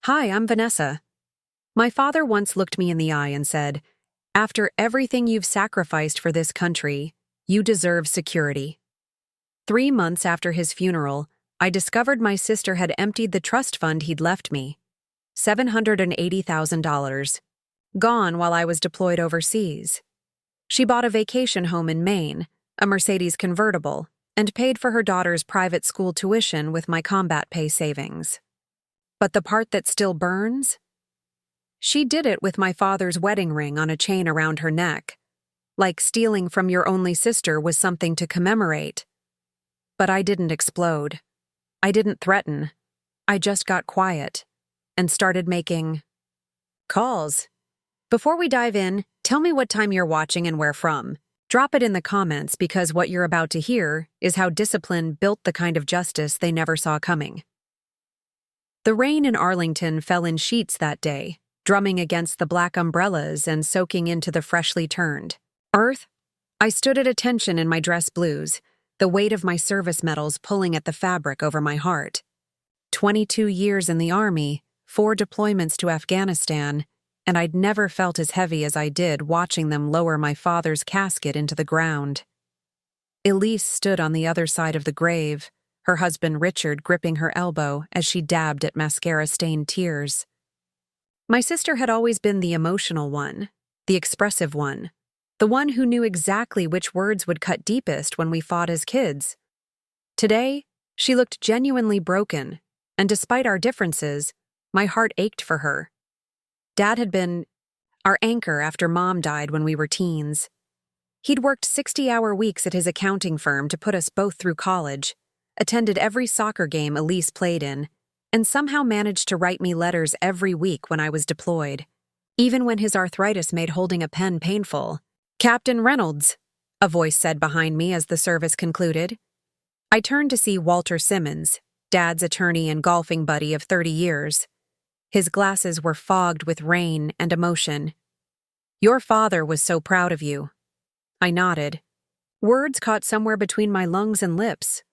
Hi, I'm Vanessa. My father once looked me in the eye and said, "After everything you've sacrificed for this country, you deserve security." 3 months after his funeral, I discovered my sister had emptied the trust fund he'd left me, $780,000, gone while I was deployed overseas. She bought a vacation home in Maine, a Mercedes convertible, and paid for her daughter's private school tuition with my combat pay savings. But the part that still burns? She did it with my father's wedding ring on a chain around her neck, like stealing from your only sister was something to commemorate. But I didn't explode. I didn't threaten. I just got quiet and started making calls. Before we dive in, tell me what time you're watching and where from. Drop it in the comments because what you're about to hear is how discipline built the kind of justice they never saw coming. The rain in Arlington fell in sheets that day, drumming against the black umbrellas and soaking into the freshly turned earth. I stood at attention in my dress blues, the weight of my service medals pulling at the fabric over my heart. 22 years in the Army, 4 deployments to Afghanistan, and I'd never felt as heavy as I did watching them lower my father's casket into the ground. Elise stood on the other side of the grave, her husband Richard gripping her elbow as she dabbed at mascara-stained tears. My sister had always been the emotional one, the expressive one, the one who knew exactly which words would cut deepest when we fought as kids. Today, she looked genuinely broken, and despite our differences, my heart ached for her. Dad had been our anchor after Mom died when we were teens. He'd worked 60-hour weeks at his accounting firm to put us both through college, attended every soccer game Elise played in, and somehow managed to write me letters every week when I was deployed, even when his arthritis made holding a pen painful. "Captain Reynolds," a voice said behind me as the service concluded. I turned to see Walter Simmons, Dad's attorney and golfing buddy of 30 years. His glasses were fogged with rain and emotion. "Your father was so proud of you." I nodded. Words caught somewhere between my lungs and lips.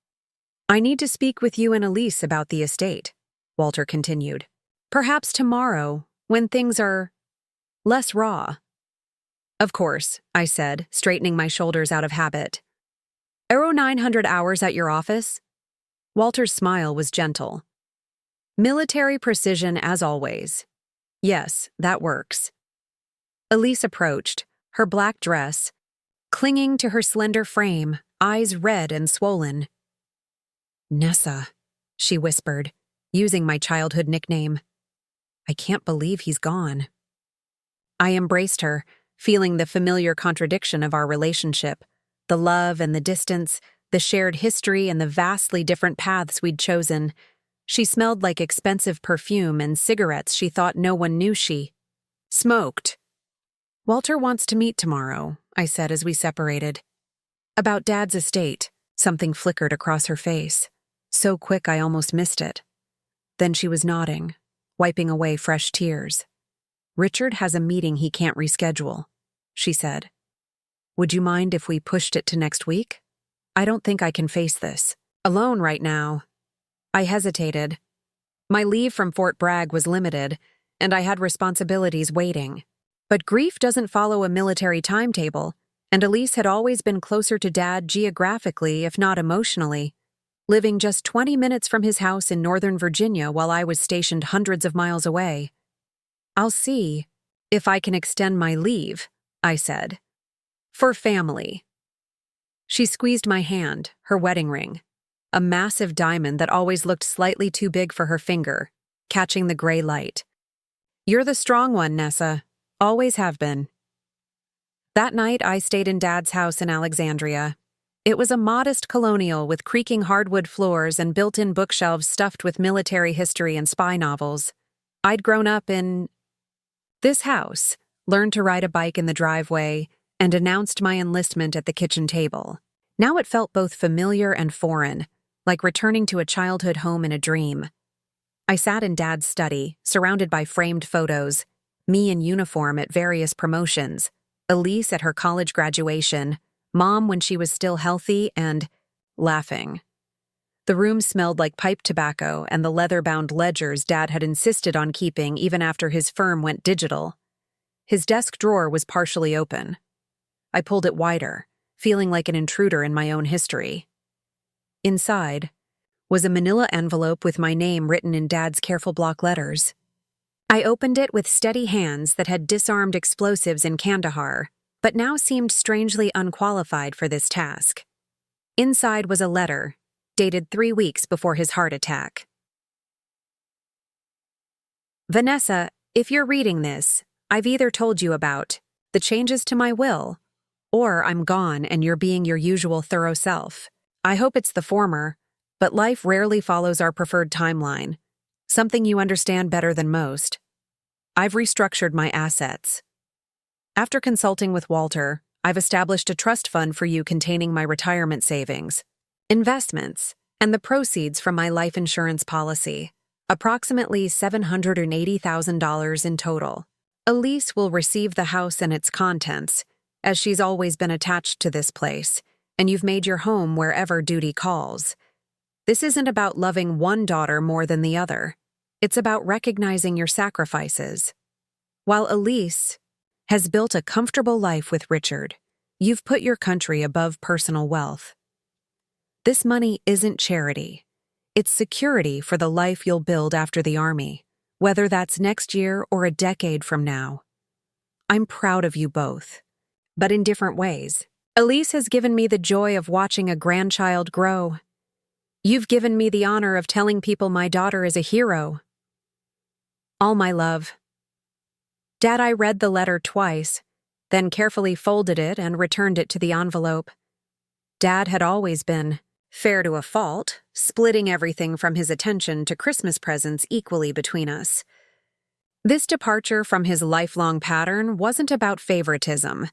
"I need to speak with you and Elise about the estate," Walter continued. "Perhaps tomorrow, when things are less raw." "Of course," I said, straightening my shoulders out of habit. "Aero 900 hours at your office?" Walter's smile was gentle. "Military precision as always." "Yes, that works." Elise approached, her black dress, clinging to her slender frame, eyes red and swollen. "Nessa," she whispered, using my childhood nickname. "I can't believe he's gone." I embraced her, feeling the familiar contradiction of our relationship, the love and the distance, the shared history and the vastly different paths we'd chosen. She smelled like expensive perfume and cigarettes she thought no one knew she smoked. "Walter wants to meet tomorrow," I said as we separated. "About Dad's estate." Something flickered across her face, so quick I almost missed it. Then she was nodding, wiping away fresh tears. "Richard has a meeting he can't reschedule," she said. "Would you mind if we pushed it to next week? I don't think I can face this alone right now." I hesitated. My leave from Fort Bragg was limited, and I had responsibilities waiting. But grief doesn't follow a military timetable, and Elise had always been closer to Dad geographically, if not emotionally, living just 20 minutes from his house in Northern Virginia while I was stationed hundreds of miles away. "I'll see if I can extend my leave," I said. "For family." She squeezed my hand, her wedding ring, a massive diamond that always looked slightly too big for her finger, catching the gray light. "You're the strong one, Nessa. Always have been." That night, I stayed in Dad's house in Alexandria. It was a modest colonial with creaking hardwood floors and built-in bookshelves stuffed with military history and spy novels. I'd grown up in this house, learned to ride a bike in the driveway, and announced my enlistment at the kitchen table. Now it felt both familiar and foreign, like returning to a childhood home in a dream. I sat in Dad's study, surrounded by framed photos, me in uniform at various promotions, Elise at her college graduation, Mom when she was still healthy, and laughing. The room smelled like pipe tobacco and the leather-bound ledgers Dad had insisted on keeping even after his firm went digital. His desk drawer was partially open. I pulled it wider, feeling like an intruder in my own history. Inside was a manila envelope with my name written in Dad's careful block letters. I opened it with steady hands that had disarmed explosives in Kandahar, but now seemed strangely unqualified for this task. Inside was a letter, dated 3 weeks before his heart attack. Vanessa, if you're reading this, I've either told you about the changes to my will, or I'm gone and you're being your usual thorough self. I hope it's the former, but life rarely follows our preferred timeline, something you understand better than most. I've restructured my assets. After consulting with Walter, I've established a trust fund for you containing my retirement savings, investments, and the proceeds from my life insurance policy, approximately $780,000 in total. Elise will receive the house and its contents, as she's always been attached to this place, and you've made your home wherever duty calls. This isn't about loving one daughter more than the other. It's about recognizing your sacrifices. While Elise has built a comfortable life with Richard, you've put your country above personal wealth. This money isn't charity. It's security for the life you'll build after the Army, whether that's next year or a decade from now. I'm proud of you both, but in different ways. Elise has given me the joy of watching a grandchild grow. You've given me the honor of telling people my daughter is a hero. All my love. Dad, I read the letter twice, then carefully folded it and returned it to the envelope. Dad had always been fair to a fault, splitting everything from his attention to Christmas presents equally between us. This departure from his lifelong pattern wasn't about favoritism.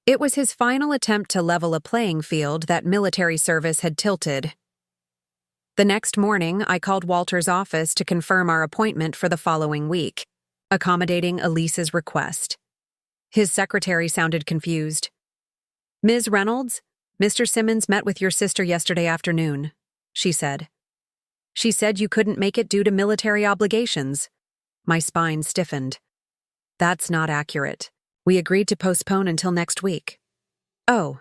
It was his final attempt to level a playing field that military service had tilted. The next morning, I called Walter's office to confirm our appointment for the following week, accommodating Elise's request. His secretary sounded confused. "Ms. Reynolds, Mr. Simmons met with your sister yesterday afternoon," she said. "She said you couldn't make it due to military obligations." My spine stiffened. "That's not accurate. We agreed to postpone until next week." "Oh."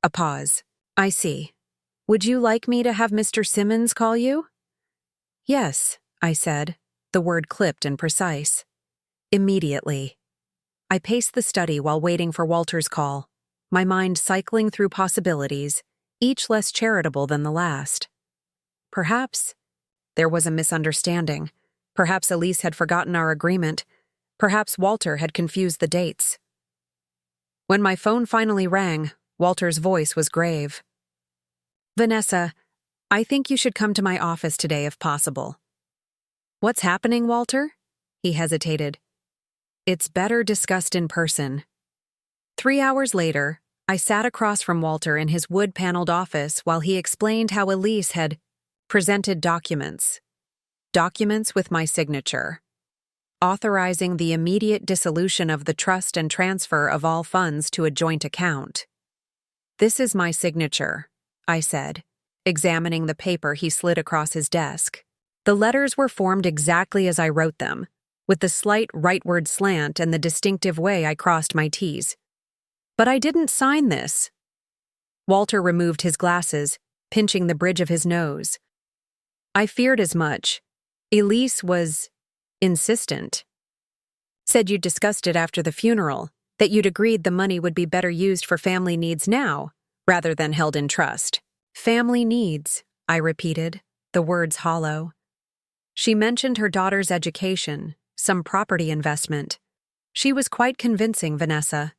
A pause. "I see. Would you like me to have Mr. Simmons call you?" "Yes," I said, the word clipped and precise. "Immediately." I paced the study while waiting for Walter's call, my mind cycling through possibilities, each less charitable than the last. Perhaps there was a misunderstanding. Perhaps Elise had forgotten our agreement. Perhaps Walter had confused the dates. When my phone finally rang, Walter's voice was grave. "Vanessa, I think you should come to my office today if possible." "What's happening, Walter?" He hesitated. "It's better discussed in person." 3 hours later, I sat across from Walter in his wood-paneled office while he explained how Elise had presented documents with my signature, authorizing the immediate dissolution of the trust and transfer of all funds to a joint account. "This is my signature," I said, examining the paper he slid across his desk. The letters were formed exactly as I wrote them, with the slight rightward slant and the distinctive way I crossed my T's. "But I didn't sign this." Walter removed his glasses, pinching the bridge of his nose. "I feared as much. Elise was insistent. Said you'd discussed it after the funeral, that you'd agreed the money would be better used for family needs now, rather than held in trust." "Family needs," I repeated, the words hollow. She mentioned her daughter's education, some property investment. She was quite convincing, Vanessa.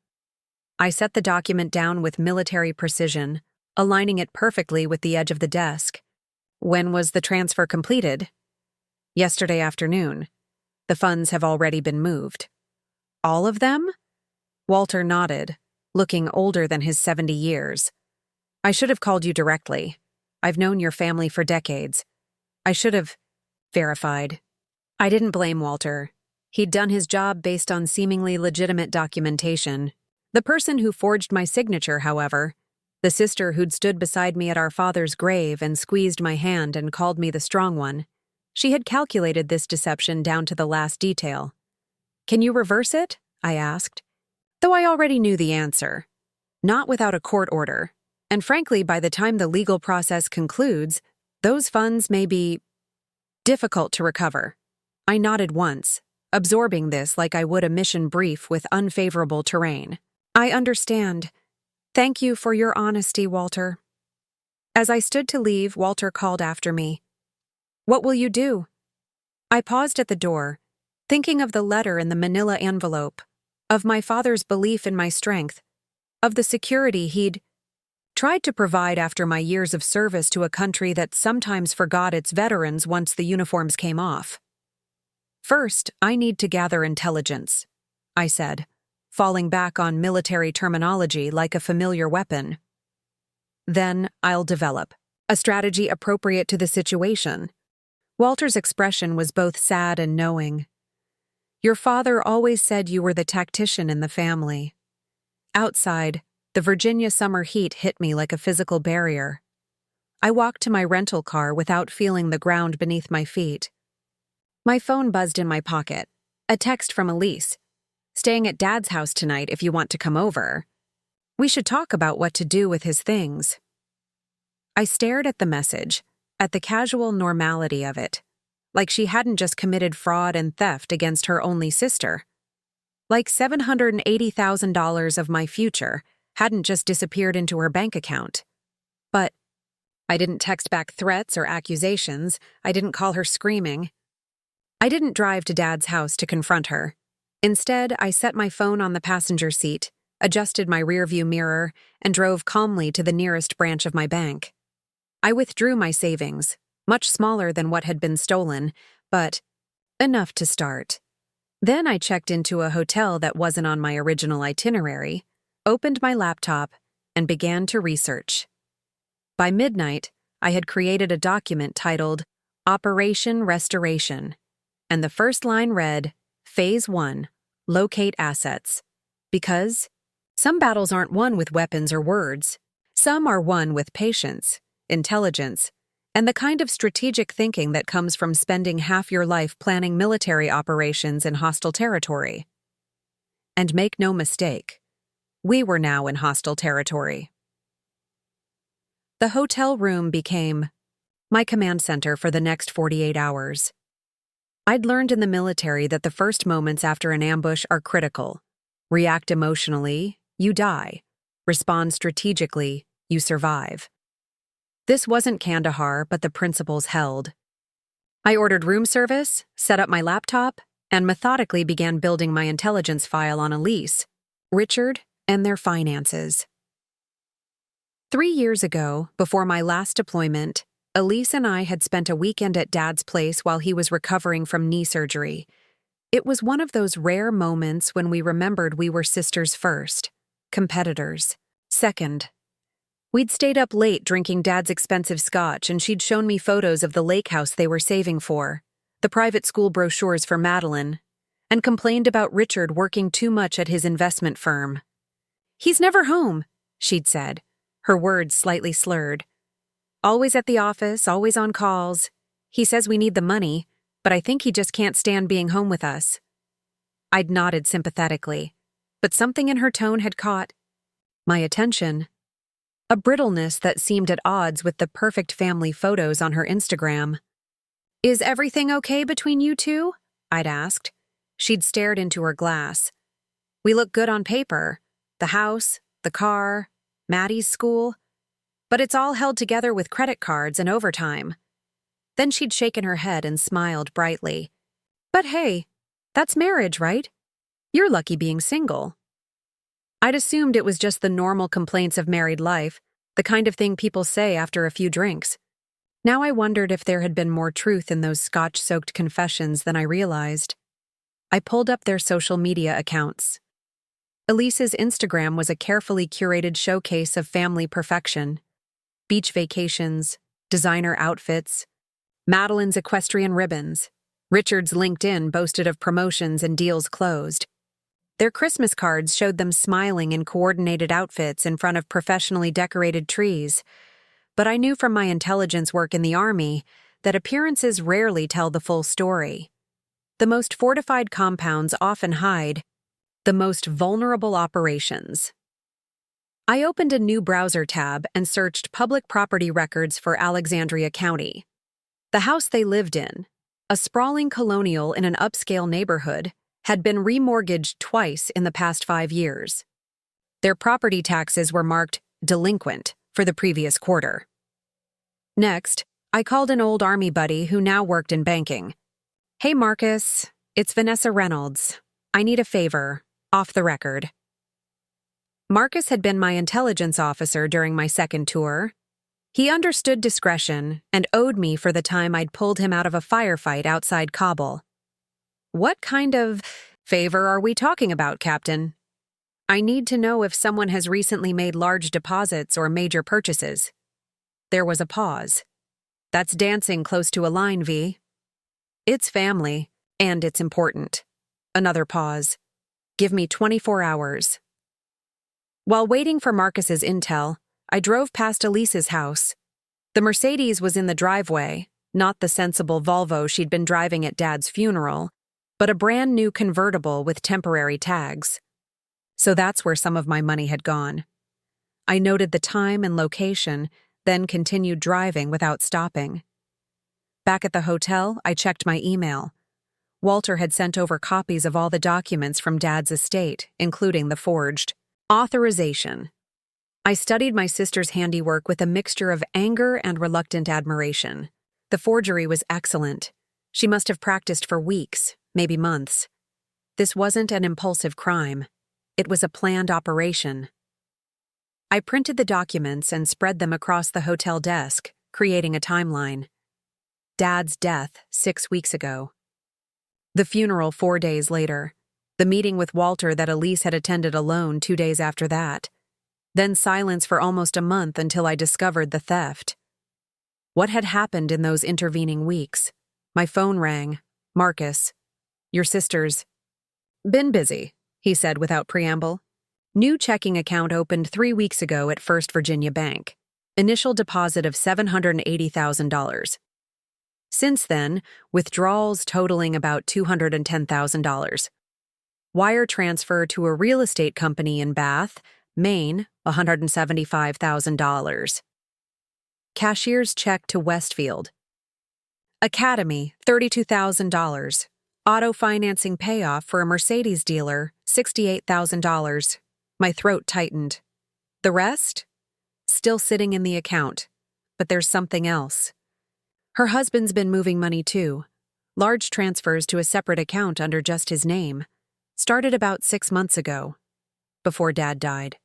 I set the document down with military precision, aligning it perfectly with the edge of the desk. "When was the transfer completed?" "Yesterday afternoon. The funds have already been moved." "All of them?" Walter nodded, looking older than his 70 years. "I should have called you directly. I've known your family for decades. I should have verified." I didn't blame Walter. He'd done his job based on seemingly legitimate documentation. The person who forged my signature, however, The sister who'd stood beside me at our father's grave and squeezed my hand and called me the strong one. She had calculated this deception down to the last detail. "Can you reverse it?" I asked. Though I already knew the answer. Not without a court order. And frankly, by the time the legal process concludes, those funds may be difficult to recover. I nodded once, absorbing this like I would a mission brief with unfavorable terrain. "I understand. Thank you for your honesty, Walter." As I stood to leave, Walter called after me. "What will you do?" I paused at the door, thinking of the letter in the manila envelope, of my father's belief in my strength, of the security he'd tried to provide after my years of service to a country that sometimes forgot its veterans once the uniforms came off. "First, I need to gather intelligence," I said, falling back on military terminology like a familiar weapon. "Then I'll develop a strategy appropriate to the situation." Walter's expression was both sad and knowing. "Your father always said you were the tactician in the family." Outside, the Virginia summer heat hit me like a physical barrier. I walked to my rental car without feeling the ground beneath my feet. My phone buzzed in my pocket. A text from Elise. "Staying at Dad's house tonight if you want to come over. We should talk about what to do with his things." I stared at the message, at the casual normality of it, like she hadn't just committed fraud and theft against her only sister. Like $780,000 of my future hadn't just disappeared into her bank account. But I didn't text back threats or accusations. I didn't call her screaming. I didn't drive to Dad's house to confront her. Instead, I set my phone on the passenger seat, adjusted my rearview mirror, and drove calmly to the nearest branch of my bank. I withdrew my savings, much smaller than what had been stolen, but enough to start. Then I checked into a hotel that wasn't on my original itinerary, opened my laptop, and began to research. By midnight, I had created a document titled Operation Restoration, and the first line read, Phase 1, Locate Assets. Because some battles aren't won with weapons or words. Some are won with patience, intelligence, and the kind of strategic thinking that comes from spending half your life planning military operations in hostile territory. And make no mistake, we were now in hostile territory. The hotel room became my command center for the next 48 hours. I'd learned in the military that the first moments after an ambush are critical. React emotionally, you die. Respond strategically, you survive. This wasn't Kandahar, but the principles held. I ordered room service, set up my laptop, and methodically began building my intelligence file on Elise, Richard, and their finances. 3 years ago, before my last deployment, Elise and I had spent a weekend at Dad's place while he was recovering from knee surgery. It was one of those rare moments when we remembered we were sisters first, competitors second. We'd stayed up late drinking Dad's expensive scotch, and she'd shown me photos of the lake house they were saving for, the private school brochures for Madeline, and complained about Richard working too much at his investment firm. "He's never home," she'd said, her words slightly slurred. "Always at the office, always on calls. He says we need the money, but I think he just can't stand being home with us." I'd nodded sympathetically, but something in her tone had caught my attention. A brittleness that seemed at odds with the perfect family photos on her Instagram. "Is everything okay between you two?" I'd asked. She'd stared into her glass. "We look good on paper. The house, the car, Maddie's school. But it's all held together with credit cards and overtime." Then she'd shaken her head and smiled brightly. "But hey, that's marriage, right? You're lucky being single." I'd assumed it was just the normal complaints of married life, the kind of thing people say after a few drinks. Now I wondered if there had been more truth in those scotch-soaked confessions than I realized. I pulled up their social media accounts. Elise's Instagram was a carefully curated showcase of family perfection. Beach vacations, designer outfits, Madeline's equestrian ribbons. Richard's LinkedIn boasted of promotions and deals closed. Their Christmas cards showed them smiling in coordinated outfits in front of professionally decorated trees. But I knew from my intelligence work in the Army that appearances rarely tell the full story. The most fortified compounds often hide the most vulnerable operations. I opened a new browser tab and searched public property records for Alexandria County. The house they lived in, a sprawling colonial in an upscale neighborhood, had been remortgaged twice in the past 5 years. Their property taxes were marked delinquent for the previous quarter. Next, I called an old Army buddy who now worked in banking. "Hey Marcus, it's Vanessa Reynolds. I need a favor, off the record." Marcus had been my intelligence officer during my second tour. He understood discretion and owed me for the time I'd pulled him out of a firefight outside Kabul. "What kind of favor are we talking about, Captain?" "I need to know if someone has recently made large deposits or major purchases." There was a pause. "That's dancing close to a line, V." "It's family, and it's important." Another pause. "Give me 24 hours. While waiting for Marcus's intel, I drove past Elise's house. The Mercedes was in the driveway, not the sensible Volvo she'd been driving at Dad's funeral, but a brand new convertible with temporary tags. So that's where some of my money had gone. I noted the time and location, then continued driving without stopping. Back at the hotel, I checked my email. Walter had sent over copies of all the documents from Dad's estate, including the forged authorization. I studied my sister's handiwork with a mixture of anger and reluctant admiration. The forgery was excellent. She must have practiced for weeks, maybe months. This wasn't an impulsive crime. It was a planned operation. I printed the documents and spread them across the hotel desk, creating a timeline. Dad's death 6 weeks ago. The funeral 4 days later. The meeting with Walter that Elise had attended alone 2 days after that. Then silence for almost a month until I discovered the theft. What had happened in those intervening weeks? My phone rang. "Marcus, your sister's..." "Been busy," he said without preamble. "New checking account opened 3 weeks ago at First Virginia Bank. Initial deposit of $780,000. Since then, withdrawals totaling about $210,000. Wire transfer to a real estate company in Bath, Maine, $175,000. Cashier's check to Westfield. Academy, $32,000. Auto financing payoff for a Mercedes dealer, $68,000. My throat tightened. The rest? Still sitting in the account. But there's something else. Her husband's been moving money too. Large transfers to a separate account under just his name. Started about 6 months ago. Before Dad died.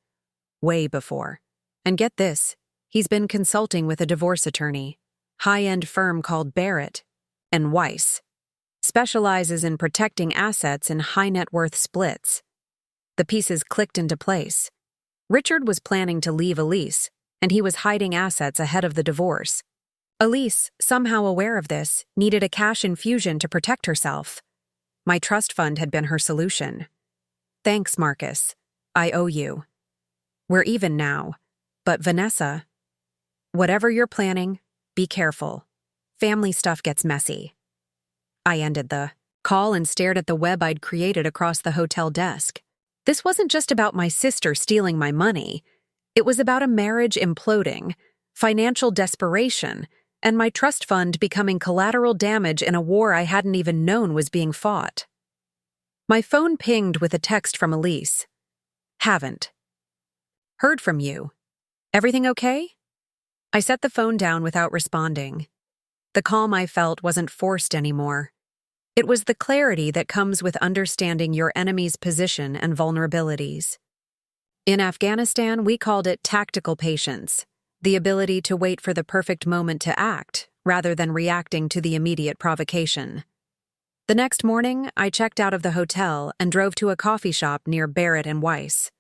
Way before. And get this, he's been consulting with a divorce attorney. High-end firm called Barrett and Weiss. Specializes in protecting assets in high-net-worth splits. The pieces clicked into place. Richard was planning to leave Elise, and he was hiding assets ahead of the divorce. Elise, somehow aware of this, needed a cash infusion to protect herself. My trust fund had been her solution. Thanks, Marcus. I owe you. We're even now. But Vanessa, whatever you're planning, be careful. Family stuff gets messy. I ended the call and stared at the web I'd created across the hotel desk. This wasn't just about my sister stealing my money. It was about a marriage imploding, financial desperation, and my trust fund becoming collateral damage in a war I hadn't even known was being fought. My phone pinged with a text from Elise. "Haven't. Heard from you. Everything okay?" I set the phone down without responding. The calm I felt wasn't forced anymore. It was the clarity that comes with understanding your enemy's position and vulnerabilities. In Afghanistan, we called it tactical patience. The ability to wait for the perfect moment to act, rather than reacting to the immediate provocation. The next morning, I checked out of the hotel and drove to a coffee shop near Barrett and Weiss.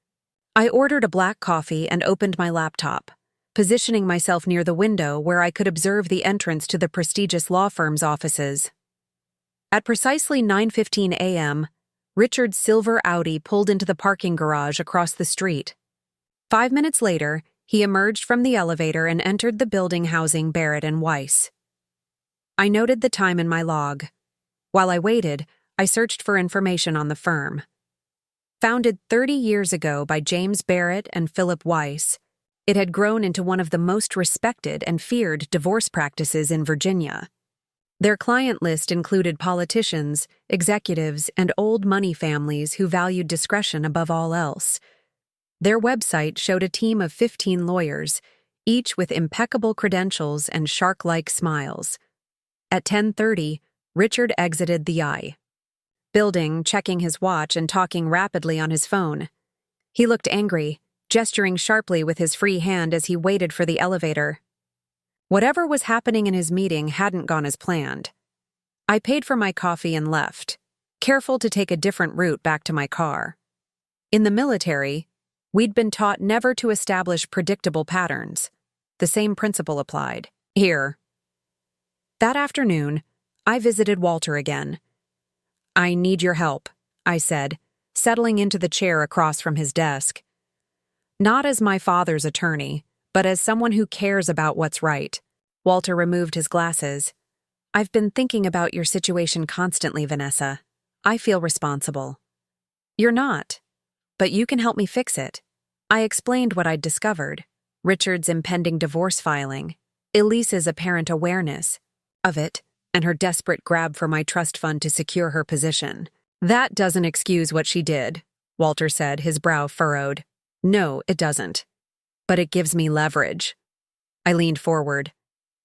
I ordered a black coffee and opened my laptop, positioning myself near the window where I could observe the entrance to the prestigious law firm's offices. At precisely 9:15 a.m., Richard's silver Audi pulled into the parking garage across the street. 5 minutes later, he emerged from the elevator and entered the building housing Barrett and Weiss. I noted the time in my log. While I waited, I searched for information on the firm. Founded 30 years ago by James Barrett and Philip Weiss, it had grown into one of the most respected and feared divorce practices in Virginia. Their client list included politicians, executives, and old money families who valued discretion above all else. Their website showed a team of 15 lawyers, each with impeccable credentials and shark-like smiles. At 10:30, Richard exited the building, checking his watch and talking rapidly on his phone. He looked angry, gesturing sharply with his free hand as he waited for the elevator. Whatever was happening in his meeting hadn't gone as planned. I paid for my coffee and left, careful to take a different route back to my car. In the military, we'd been taught never to establish predictable patterns. The same principle applied here. That afternoon, I visited Walter again. "I need your help," I said, settling into the chair across from his desk. Not as my father's attorney, but as someone who cares about what's right. Walter removed his glasses. "I've been thinking about your situation constantly, Vanessa. I feel responsible." "You're not, but you can help me fix it." I explained what I'd discovered: Richard's impending divorce filing, Elise's apparent awareness of it, and her desperate grab for my trust fund to secure her position. "That doesn't excuse what she did," Walter said, his brow furrowed. "No, it doesn't. But it gives me leverage." I leaned forward.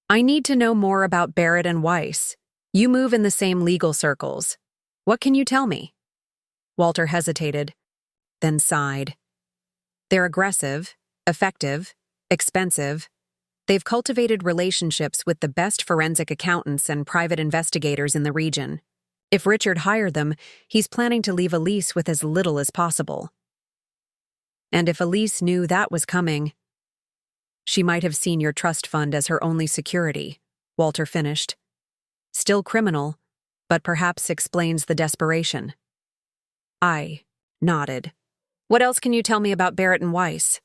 "I need to know more about Barrett and Weiss. You move in the same legal circles. What can you tell me?" Walter hesitated, then sighed. "They're aggressive, effective, expensive. They've cultivated relationships with the best forensic accountants and private investigators in the region. If Richard hired them, he's planning to leave Elise with as little as possible. And if Elise knew that was coming, she might have seen your trust fund as her only security," Walter finished. "Still criminal, but perhaps explains the desperation." I nodded. "What else can you tell me about Barrett and Weiss?"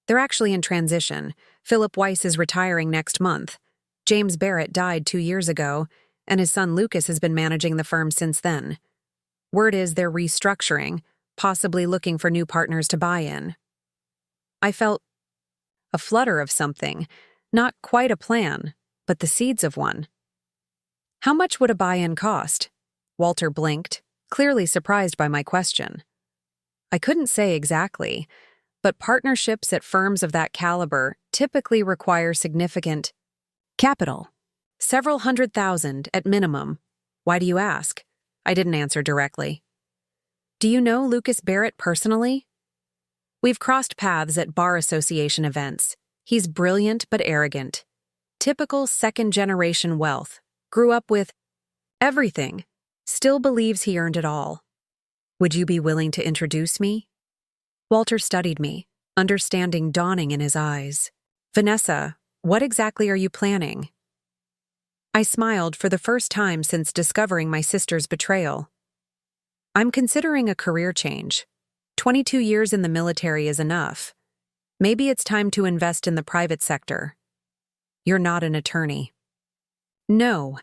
"They're actually in transition. Philip Weiss is retiring next month. James Barrett died 2 years ago, and his son Lucas has been managing the firm since then. Word is they're restructuring, possibly looking for new partners to buy in." I felt a flutter of something, not quite a plan, but the seeds of one. "How much would a buy-in cost?" Walter blinked, clearly surprised by my question. I couldn't say exactly, but partnerships at firms of that caliber typically require significant capital. Several $100,000 at minimum. Why do you ask? I didn't answer directly. "Do you know Lucas Barrett personally?" "We've crossed paths at bar association events. He's brilliant but arrogant. Typical second-generation wealth. Grew up with everything. Still believes he earned it all. Would you be willing to introduce me?" Walter studied me, understanding dawning in his eyes. "Vanessa, what exactly are you planning?" I smiled for the first time since discovering my sister's betrayal. "I'm considering a career change. 22 years in the military is enough. Maybe it's time to invest in the private sector." "You're not an attorney." "No,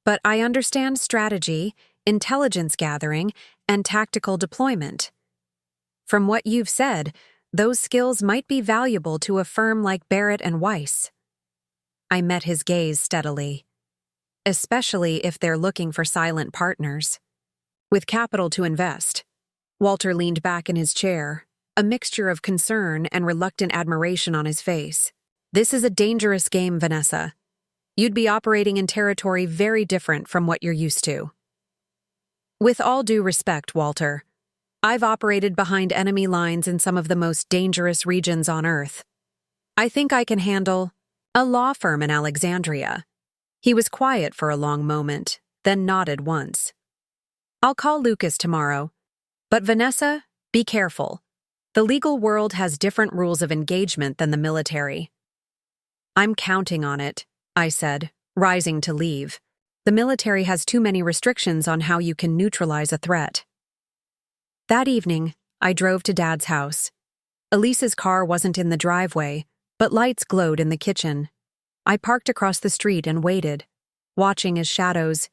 but I understand strategy, intelligence gathering, and tactical deployment. From what you've said, those skills might be valuable to a firm like Barrett and Weiss." I met his gaze steadily. "Especially if they're looking for silent partners with capital to invest." Walter leaned back in his chair, a mixture of concern and reluctant admiration on his face. "This is a dangerous game, Vanessa. You'd be operating in territory very different from what you're used to." "With all due respect, Walter, I've operated behind enemy lines in some of the most dangerous regions on Earth. I think I can handle a law firm in Alexandria." He was quiet for a long moment, then nodded once. "I'll call Lucas tomorrow. But Vanessa, be careful. The legal world has different rules of engagement than the military." "I'm counting on it," I said, rising to leave. "The military has too many restrictions on how you can neutralize a threat." That evening, I drove to Dad's house. Elise's car wasn't in the driveway, but lights glowed in the kitchen. I parked across the street and waited, watching as shadows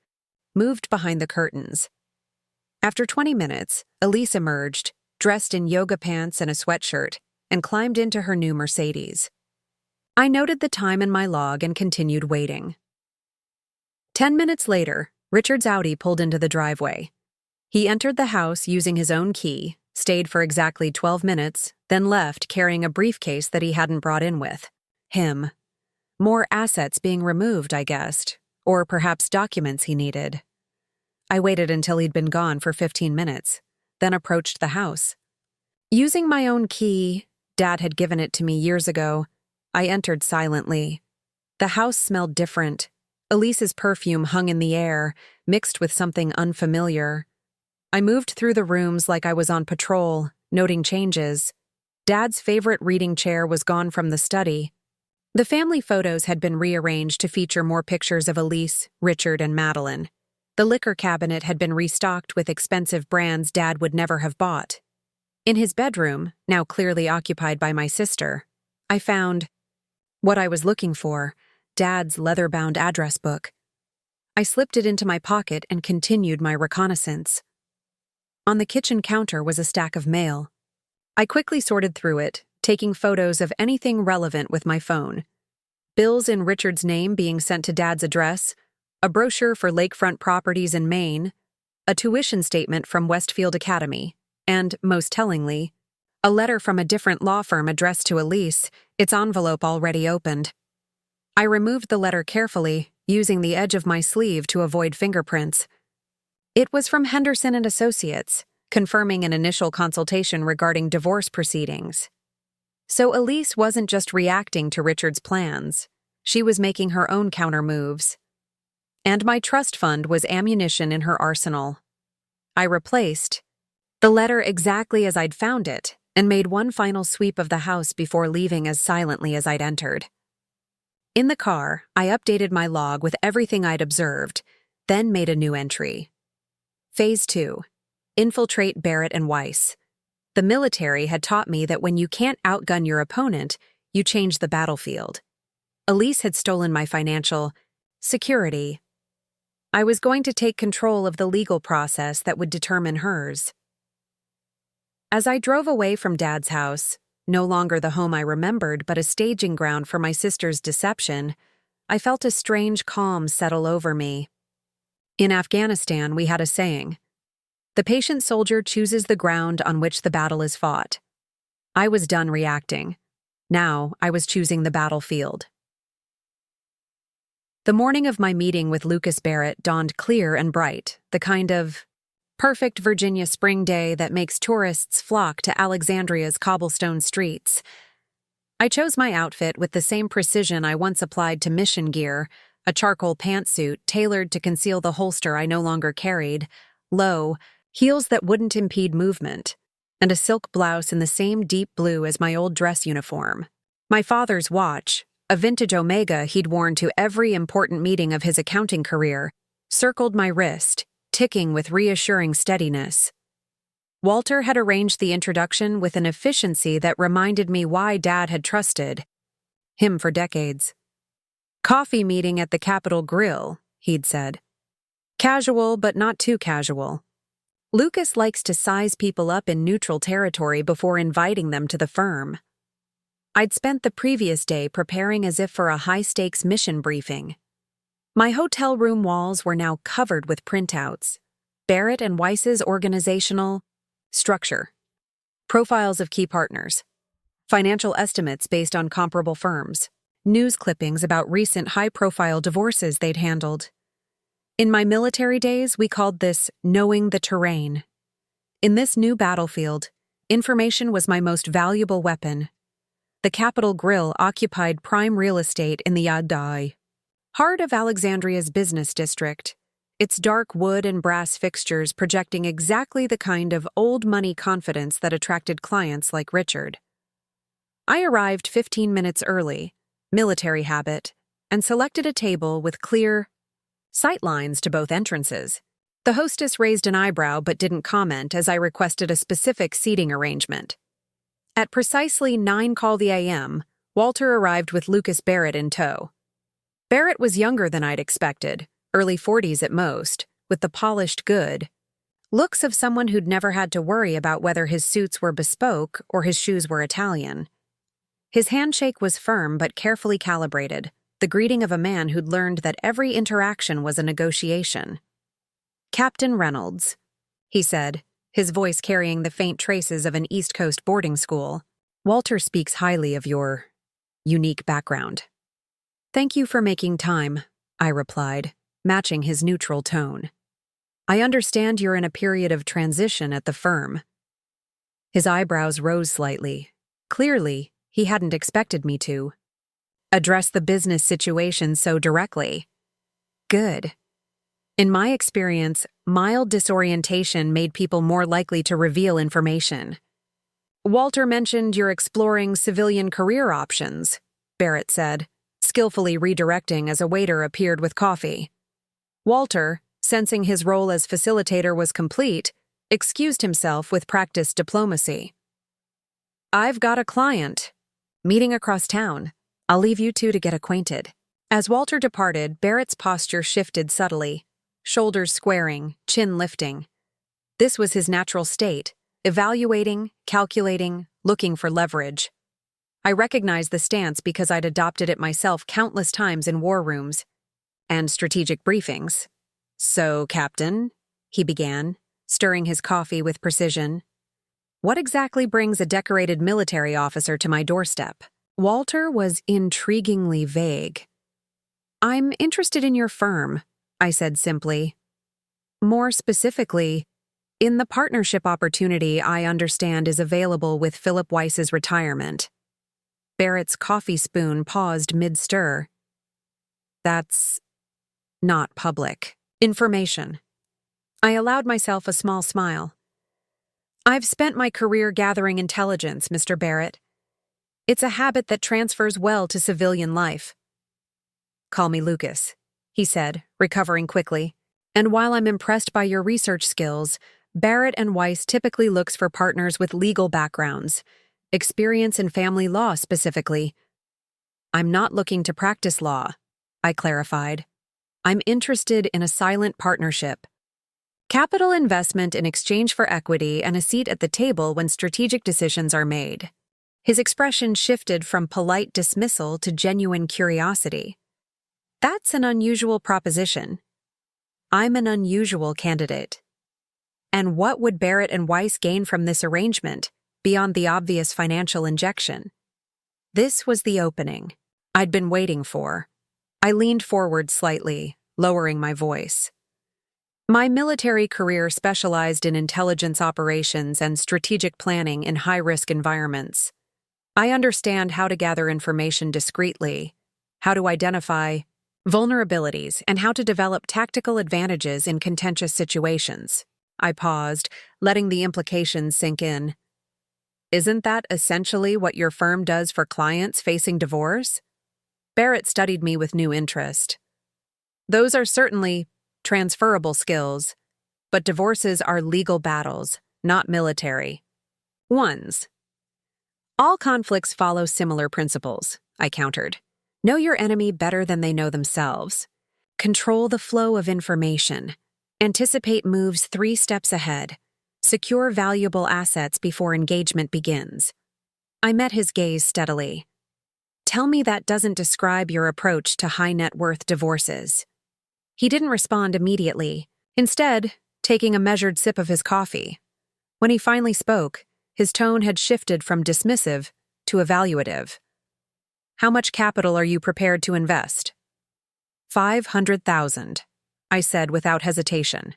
moved behind the curtains. After 20 minutes, Elise emerged, dressed in yoga pants and a sweatshirt, and climbed into her new Mercedes. I noted the time in my log and continued waiting. 10 minutes later, Richard's Audi pulled into the driveway. He entered the house using his own key, stayed for exactly 12 minutes, then left carrying a briefcase that he hadn't brought in with him. More assets being removed, I guessed, or perhaps documents he needed. I waited until he'd been gone for 15 minutes, then approached the house. Using my own key, Dad had given it to me years ago, I entered silently. The house smelled different. Elise's perfume hung in the air, mixed with something unfamiliar. I moved through the rooms like I was on patrol, noting changes. Dad's favorite reading chair was gone from the study. The family photos had been rearranged to feature more pictures of Elise, Richard, and Madeline. The liquor cabinet had been restocked with expensive brands Dad would never have bought. In his bedroom, now clearly occupied by my sister, I found what I was looking for, Dad's leather-bound address book. I slipped it into my pocket and continued my reconnaissance. On the kitchen counter was a stack of mail. I quickly sorted through it, taking photos of anything relevant with my phone. Bills in Richard's name being sent to Dad's address, a brochure for lakefront properties in Maine, a tuition statement from Westfield Academy, and, most tellingly, a letter from a different law firm addressed to Elise, its envelope already opened. I removed the letter carefully, using the edge of my sleeve to avoid fingerprints. It was from Henderson and Associates, confirming an initial consultation regarding divorce proceedings. So Elise wasn't just reacting to Richard's plans. She was making her own counter moves. And my trust fund was ammunition in her arsenal. I replaced the letter exactly as I'd found it, and made one final sweep of the house before leaving as silently as I'd entered. In the car, I updated my log with everything I'd observed, then made a new entry. Phase 2. Infiltrate Barrett and Weiss. The military had taught me that when you can't outgun your opponent, you change the battlefield. Elise had stolen my financial security. I was going to take control of the legal process that would determine hers. As I drove away from Dad's house, no longer the home I remembered but a staging ground for my sister's deception, I felt a strange calm settle over me. In Afghanistan, we had a saying, "The patient soldier chooses the ground on which the battle is fought." I was done reacting. Now I was choosing the battlefield. The morning of my meeting with Lucas Barrett dawned clear and bright, the kind of perfect Virginia spring day that makes tourists flock to Alexandria's cobblestone streets. I chose my outfit with the same precision I once applied to mission gear, a charcoal pantsuit tailored to conceal the holster I no longer carried, low, heels that wouldn't impede movement, and a silk blouse in the same deep blue as my old dress uniform. My father's watch, a vintage Omega he'd worn to every important meeting of his accounting career, circled my wrist, ticking with reassuring steadiness. Walter had arranged the introduction with an efficiency that reminded me why Dad had trusted him for decades. "Coffee meeting at the Capitol Grill," he'd said. "Casual, but not too casual. Lucas likes to size people up in neutral territory before inviting them to the firm." I'd spent the previous day preparing as if for a high-stakes mission briefing. My hotel room walls were now covered with printouts. Barrett and Weiss's organizational structure. Profiles of key partners. Financial estimates based on comparable firms. News clippings about recent high-profile divorces they'd handled. In my military days, we called this knowing the terrain. In this new battlefield, information was my most valuable weapon. The Capitol Grill occupied prime real estate in the Adai, heart of Alexandria's business district, its dark wood and brass fixtures projecting exactly the kind of old money confidence that attracted clients like Richard. I arrived 15 minutes early, military habit, and selected a table with clear sight lines to both entrances. The hostess raised an eyebrow but didn't comment as I requested a specific seating arrangement. At precisely 9:00 a.m., Walter arrived with Lucas Barrett in tow. Barrett was younger than I'd expected, early 40s at most, with the polished good looks of someone who'd never had to worry about whether his suits were bespoke or his shoes were Italian. His handshake was firm but carefully calibrated, the greeting of a man who'd learned that every interaction was a negotiation. "Captain Reynolds," he said, his voice carrying the faint traces of an East Coast boarding school. "Walter speaks highly of your unique background." "Thank you for making time," I replied, matching his neutral tone. "I understand you're in a period of transition at the firm." His eyebrows rose slightly. Clearly, he hadn't expected me to address the business situation so directly. Good. In my experience, mild disorientation made people more likely to reveal information. "Walter mentioned you're exploring civilian career options," Barrett said, skillfully redirecting as a waiter appeared with coffee. Walter, sensing his role as facilitator was complete, excused himself with practiced diplomacy. "I've got a client. Meeting across town. I'll leave you two to get acquainted." As Walter departed, Barrett's posture shifted subtly, shoulders squaring, chin lifting. This was his natural state, evaluating, calculating, looking for leverage. I recognized the stance because I'd adopted it myself countless times in war rooms and strategic briefings. "So, Captain," he began, stirring his coffee with precision, "what exactly brings a decorated military officer to my doorstep?" Walter was intriguingly vague. "I'm interested in your firm," I said simply. "More specifically, in the partnership opportunity I understand is available with Philip Weiss's retirement." Barrett's coffee spoon paused mid-stir. "That's not public information." I allowed myself a small smile. "I've spent my career gathering intelligence, Mr. Barrett. It's a habit that transfers well to civilian life." "Call me Lucas," he said, recovering quickly. "And while I'm impressed by your research skills, Barrett and Weiss typically looks for partners with legal backgrounds, experience in family law specifically." "I'm not looking to practice law," I clarified. "I'm interested in a silent partnership. Capital investment in exchange for equity and a seat at the table when strategic decisions are made." His expression shifted from polite dismissal to genuine curiosity. "That's an unusual proposition." "I'm an unusual candidate." "And what would Barrett and Weiss gain from this arrangement, beyond the obvious financial injection?" This was the opening I'd been waiting for. I leaned forward slightly, lowering my voice. "My military career specialized in intelligence operations and strategic planning in high-risk environments. I understand how to gather information discreetly, how to identify vulnerabilities, and how to develop tactical advantages in contentious situations." I paused, letting the implications sink in. "Isn't that essentially what your firm does for clients facing divorce?" Barrett studied me with new interest. "Those are certainly transferable skills, but divorces are legal battles, not military ones." "All conflicts follow similar principles," I countered. "Know your enemy better than they know themselves. Control the flow of information. Anticipate moves 3 steps ahead. Secure valuable assets before engagement begins." I met his gaze steadily. "Tell me that doesn't describe your approach to high-net-worth divorces." He didn't respond immediately, instead taking a measured sip of his coffee. When he finally spoke, his tone had shifted from dismissive to evaluative. "How much capital are you prepared to invest?" $500,000, I said without hesitation.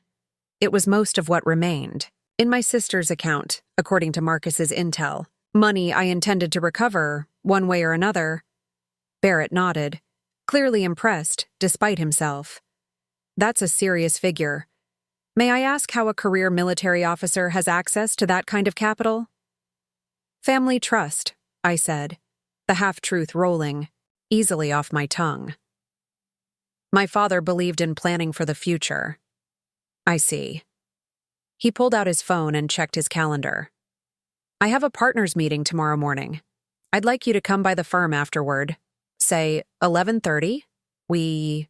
It was most of what remained. In my sister's account, according to Marcus's intel. Money I intended to recover, one way or another. Barrett nodded, clearly impressed, despite himself. "That's a serious figure. May I ask how a career military officer has access to that kind of capital?" "Family trust," I said, the half-truth rolling easily off my tongue. "My father believed in planning for the future." I see. He pulled out his phone and checked his calendar. I have a partners meeting tomorrow morning. I'd like you to come by the firm afterward. Say 11:30. We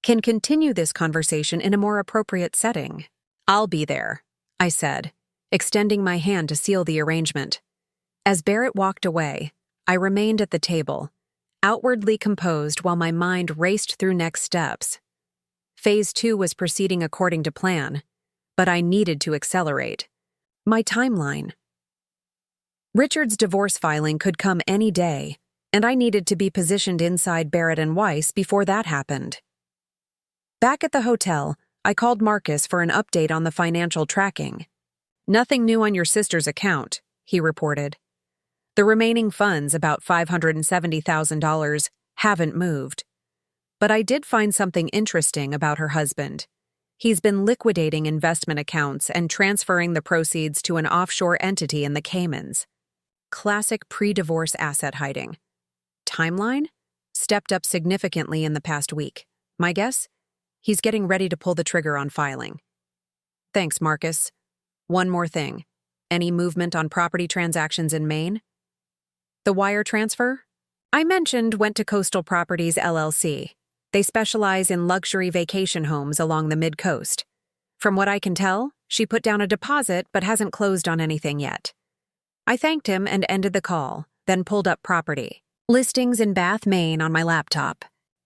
can continue this conversation in a more appropriate setting. I'll be there, I said, extending my hand to seal the arrangement. As Barrett walked away, I remained at the table, outwardly composed while my mind raced through next steps. Phase 2 was proceeding according to plan, but I needed to accelerate. My timeline. Richard's divorce filing could come any day, and I needed to be positioned inside Barrett and Weiss before that happened. Back at the hotel, I called Marcus for an update on the financial tracking. Nothing new on your sister's account, he reported. The remaining funds, about $570,000, haven't moved. But I did find something interesting about her husband. He's been liquidating investment accounts and transferring the proceeds to an offshore entity in the Caymans. Classic pre-divorce asset hiding. Timeline? Stepped up significantly in the past week. My guess? He's getting ready to pull the trigger on filing. Thanks, Marcus. One more thing. Any movement on property transactions in Maine? The wire transfer? I mentioned went to Coastal Properties LLC. They specialize in luxury vacation homes along the mid-coast. From what I can tell, she put down a deposit but hasn't closed on anything yet. I thanked him and ended the call, then pulled up property. Listings in Bath, Maine on my laptop.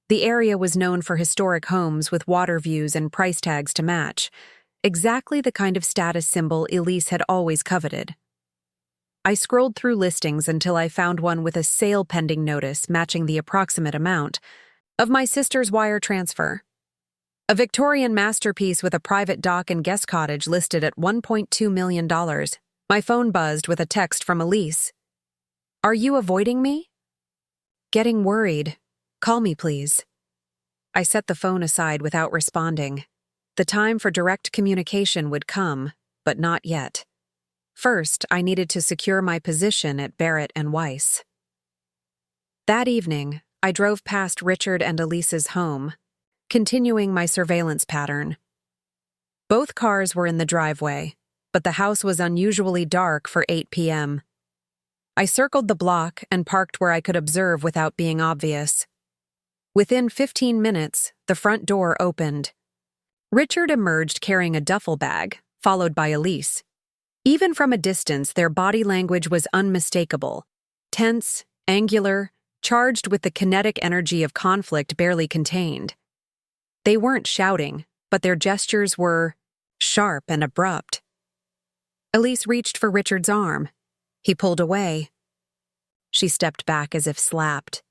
The area was known for historic homes with water views and price tags to match. Exactly the kind of status symbol Elise had always coveted. I scrolled through listings until I found one with a sale pending notice matching the approximate amount of my sister's wire transfer. A Victorian masterpiece with a private dock and guest cottage listed at $1.2 million. My phone buzzed with a text from Elise. Are you avoiding me? Getting worried. Call me, please. I set the phone aside without responding. The time for direct communication would come, but not yet. First, I needed to secure my position at Barrett and Weiss. That evening, I drove past Richard and Elise's home, continuing my surveillance pattern. Both cars were in the driveway, but the house was unusually dark for 8 p.m. I circled the block and parked where I could observe without being obvious. Within 15 minutes, the front door opened. Richard emerged carrying a duffel bag, followed by Elise. Even from a distance, their body language was unmistakable. Tense, angular, charged with the kinetic energy of conflict barely contained. They weren't shouting, but their gestures were sharp and abrupt. Elise reached for Richard's arm. He pulled away. She stepped back as if slapped.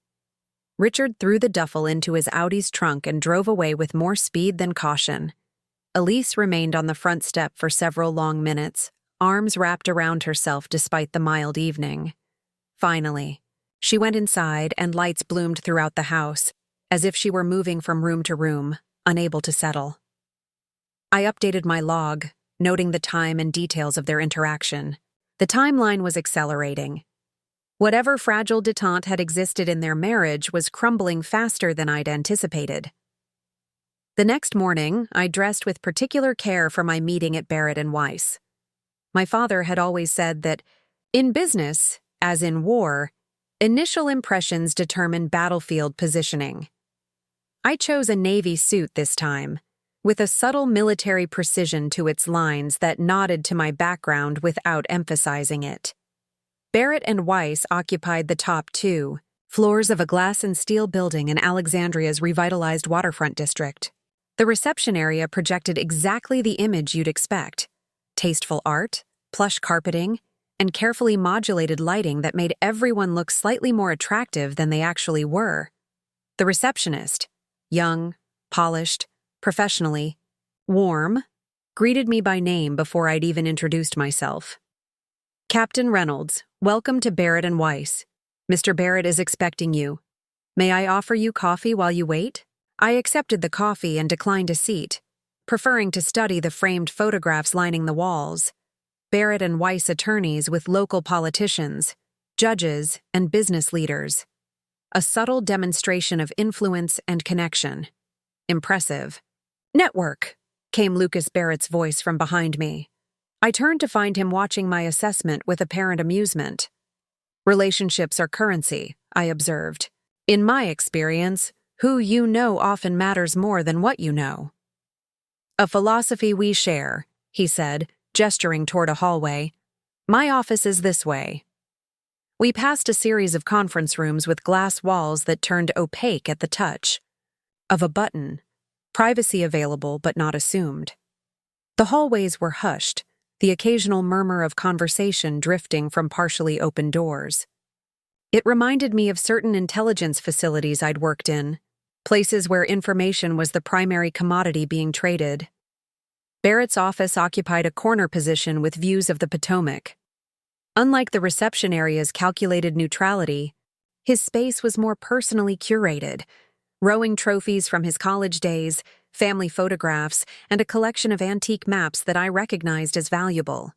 Richard threw the duffel into his Audi's trunk and drove away with more speed than caution. Elise remained on the front step for several long minutes, arms wrapped around herself despite the mild evening. Finally, she went inside and lights bloomed throughout the house, as if she were moving from room to room, unable to settle. I updated my log, noting the time and details of their interaction. The timeline was accelerating. Whatever fragile detente had existed in their marriage was crumbling faster than I'd anticipated. The next morning, I dressed with particular care for my meeting at Barrett and Weiss. My father had always said that, in business, as in war, initial impressions determine battlefield positioning. I chose a navy suit this time, with a subtle military precision to its lines that nodded to my background without emphasizing it. Barrett and Weiss occupied the top 2 floors of a glass and steel building in Alexandria's revitalized waterfront district. The reception area projected exactly the image you'd expect: tasteful art, plush carpeting, and carefully modulated lighting that made everyone look slightly more attractive than they actually were. The receptionist, young, polished, professionally warm, greeted me by name before I'd even introduced myself. Captain Reynolds, welcome to Barrett and Weiss. Mr. Barrett is expecting you. May I offer you coffee while you wait? I accepted the coffee and declined a seat, preferring to study the framed photographs lining the walls. Barrett and Weiss attorneys with local politicians, judges, and business leaders. A subtle demonstration of influence and connection. Impressive. Network. came Lucas Barrett's voice from behind me. I turned to find him watching my assessment with apparent amusement. Relationships are currency, I observed. In my experience, who you know often matters more than what you know. A philosophy we share, he said, gesturing toward a hallway. My office is this way. We passed a series of conference rooms with glass walls that turned opaque at the touch of a button, privacy available but not assumed. The hallways were hushed, the occasional murmur of conversation drifting from partially open doors. It reminded me of certain intelligence facilities I'd worked in, places where information was the primary commodity being traded. Barrett's office occupied a corner position with views of the Potomac. Unlike the reception area's calculated neutrality, his space was more personally curated, rowing trophies from his college days, family photographs, and a collection of antique maps that I recognized as valuable.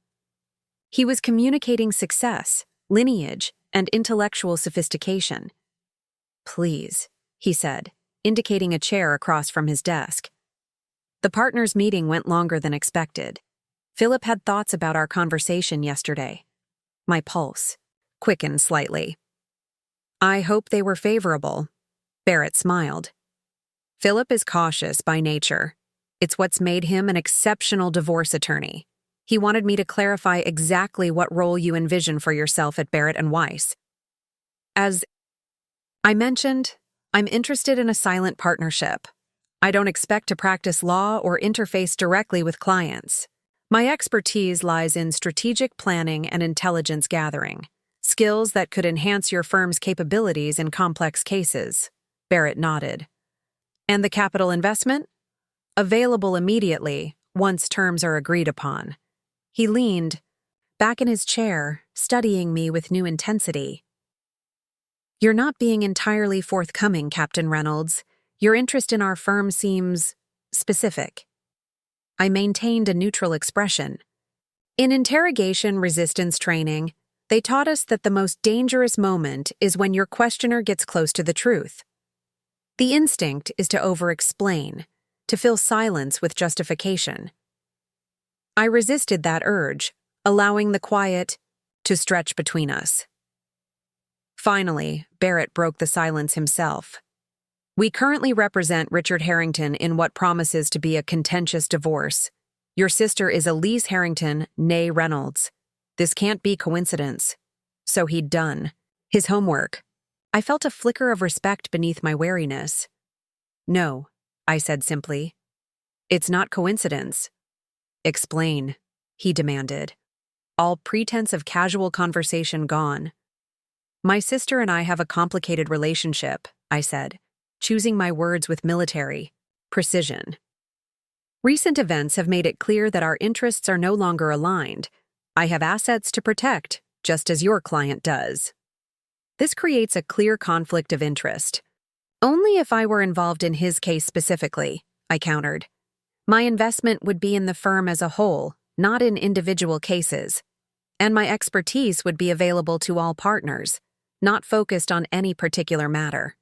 He was communicating success, lineage, and intellectual sophistication. Please, he said, indicating a chair across from his desk. The partners' meeting went longer than expected. Philip had thoughts about our conversation yesterday. My pulse quickened slightly. I hope they were favorable. Barrett smiled. Philip is cautious by nature. It's what's made him an exceptional divorce attorney. He wanted me to clarify exactly what role you envision for yourself at Barrett and Weiss. As I mentioned, I'm interested in a silent partnership. I don't expect to practice law or interface directly with clients. My expertise lies in strategic planning and intelligence gathering, skills that could enhance your firm's capabilities in complex cases. Barrett nodded. And the capital investment? Available immediately, once terms are agreed upon. He leaned, back in his chair, studying me with new intensity. You're not being entirely forthcoming, Captain Reynolds. Your interest in our firm seems specific. I maintained a neutral expression. In interrogation resistance training, they taught us that the most dangerous moment is when your questioner gets close to the truth. The instinct is to over-explain, to fill silence with justification. I resisted that urge, allowing the quiet to stretch between us. Finally, Barrett broke the silence himself. We currently represent Richard Harrington in what promises to be a contentious divorce. Your sister is Elise Harrington, née Reynolds. This can't be coincidence. So he'd done his homework. I felt a flicker of respect beneath my wariness. No, I said simply. It's not coincidence. Explain, he demanded. All pretense of casual conversation gone. My sister and I have a complicated relationship, I said, choosing my words with military precision. Recent events have made it clear that our interests are no longer aligned. I have assets to protect, just as your client does. This creates a clear conflict of interest. Only if I were involved in his case specifically, I countered. My investment would be in the firm as a whole, not in individual cases. And my expertise would be available to all partners, not focused on any particular matter.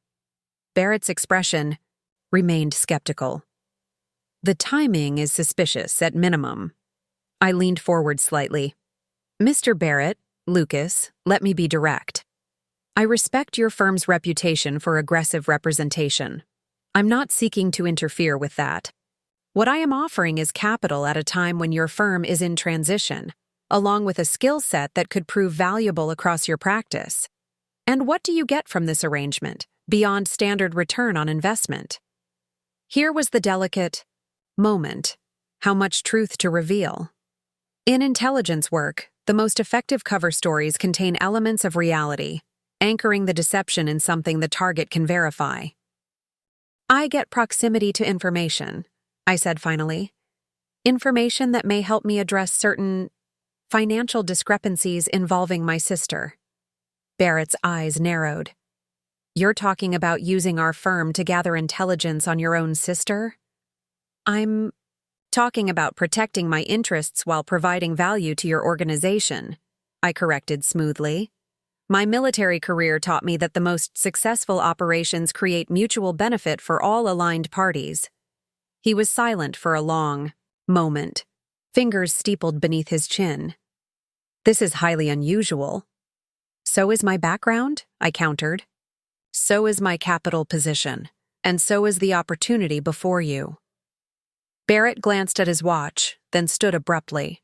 Barrett's expression remained skeptical. The timing is suspicious at minimum. I leaned forward slightly. Mr. Barrett, Lucas, let me be direct. I respect your firm's reputation for aggressive representation. I'm not seeking to interfere with that. What I am offering is capital at a time when your firm is in transition, along with a skill set that could prove valuable across your practice. And what do you get from this arrangement, beyond standard return on investment? Here was the delicate moment, how much truth to reveal. In intelligence work, the most effective cover stories contain elements of reality, anchoring the deception in something the target can verify. I get proximity to information, I said finally. Information that may help me address certain financial discrepancies involving my sister. Barrett's eyes narrowed. You're talking about using our firm to gather intelligence on your own sister? I'm talking about protecting my interests while providing value to your organization, I corrected smoothly. My military career taught me that the most successful operations create mutual benefit for all aligned parties. He was silent for a long, moment, fingers steepled beneath his chin. This is highly unusual. So is my background, I countered. So is my capital position, and so is the opportunity before you. Barrett glanced at his watch, then stood abruptly.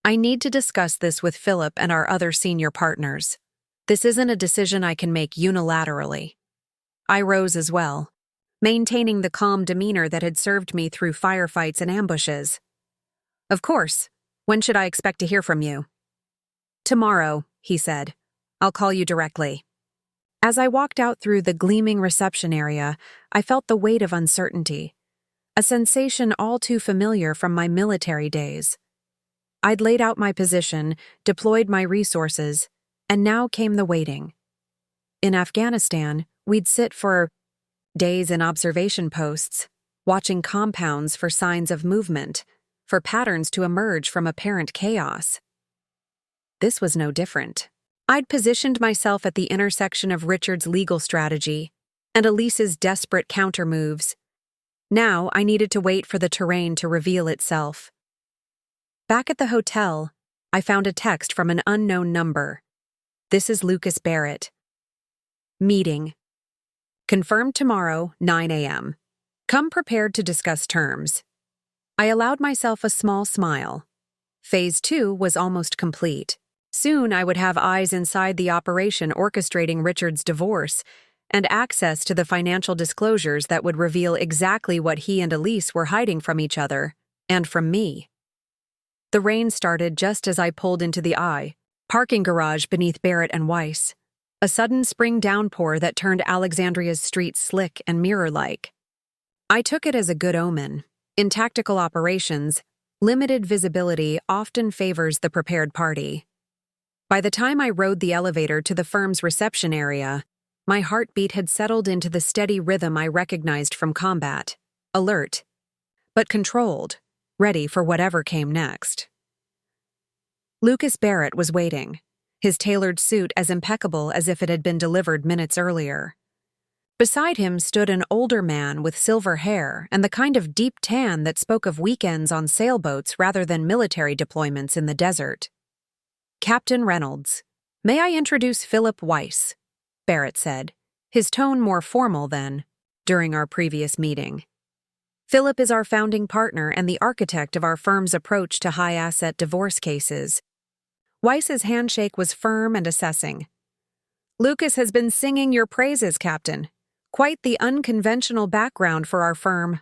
I need to discuss this with Philip and our other senior partners. This isn't a decision I can make unilaterally. I rose as well, maintaining the calm demeanor that had served me through firefights and ambushes. Of course. When should I expect to hear from you? Tomorrow, he said. I'll call you directly. As I walked out through the gleaming reception area, I felt the weight of uncertainty, a sensation all too familiar from my military days. I'd laid out my position, deployed my resources, and now came the waiting. In Afghanistan, we'd sit for days in observation posts, watching compounds for signs of movement, for patterns to emerge from apparent chaos. This was no different. I'd positioned myself at the intersection of Richard's legal strategy and Elise's desperate countermoves. Now I needed to wait for the terrain to reveal itself. Back at the hotel, I found a text from an unknown number. This is Lucas Barrett. Meeting. Confirmed tomorrow, 9 a.m. Come prepared to discuss terms. I allowed myself a small smile. Phase 2 was almost complete. Soon I would have eyes inside the operation orchestrating Richard's divorce and access to the financial disclosures that would reveal exactly what he and Elise were hiding from each other, and from me. The rain started just as I pulled into the parking garage beneath Barrett and Weiss, a sudden spring downpour that turned Alexandria's streets slick and mirror-like. I took it as a good omen. In tactical operations, limited visibility often favors the prepared party. By the time I rode the elevator to the firm's reception area, my heartbeat had settled into the steady rhythm I recognized from combat, alert, but controlled, ready for whatever came next. Lucas Barrett was waiting, his tailored suit as impeccable as if it had been delivered minutes earlier. Beside him stood an older man with silver hair and the kind of deep tan that spoke of weekends on sailboats rather than military deployments in the desert. Captain Reynolds. May I introduce Philip Weiss, Barrett said, his tone more formal than during our previous meeting. Philip is our founding partner and the architect of our firm's approach to high-asset divorce cases. Weiss's handshake was firm and assessing. Lucas has been singing your praises, Captain. Quite the unconventional background for our firm.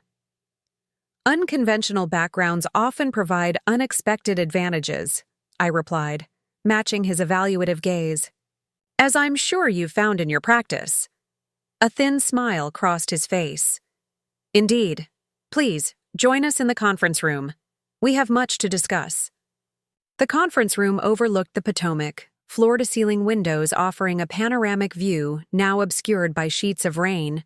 Unconventional backgrounds often provide unexpected advantages, I replied, matching his evaluative gaze. As I'm sure you've found in your practice. A thin smile crossed his face. Indeed. Please, join us in the conference room. We have much to discuss. The conference room overlooked the Potomac, floor-to-ceiling windows offering a panoramic view now obscured by sheets of rain.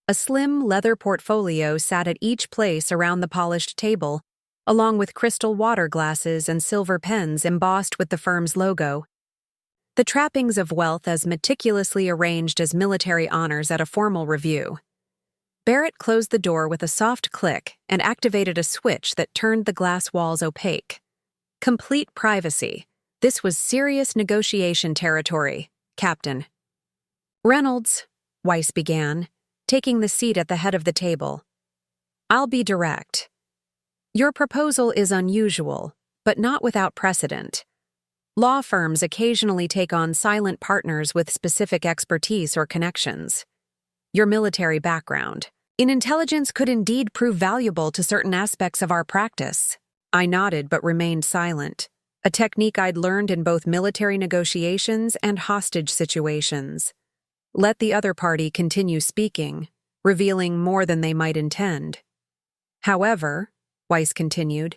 A slim leather portfolio sat at each place around the polished table, along with crystal water glasses and silver pens embossed with the firm's logo. The trappings of wealth as meticulously arranged as military honors at a formal review. Barrett closed the door with a soft click and activated a switch that turned the glass walls opaque. Complete privacy. This was serious negotiation territory, Captain. Reynolds, Weiss began, taking the seat at the head of the table. I'll be direct. Your proposal is unusual, but not without precedent. Law firms occasionally take on silent partners with specific expertise or connections. Your military background in intelligence could indeed prove valuable to certain aspects of our practice. I nodded but remained silent, a technique I'd learned in both military negotiations and hostage situations. Let the other party continue speaking, revealing more than they might intend. However, Weiss continued,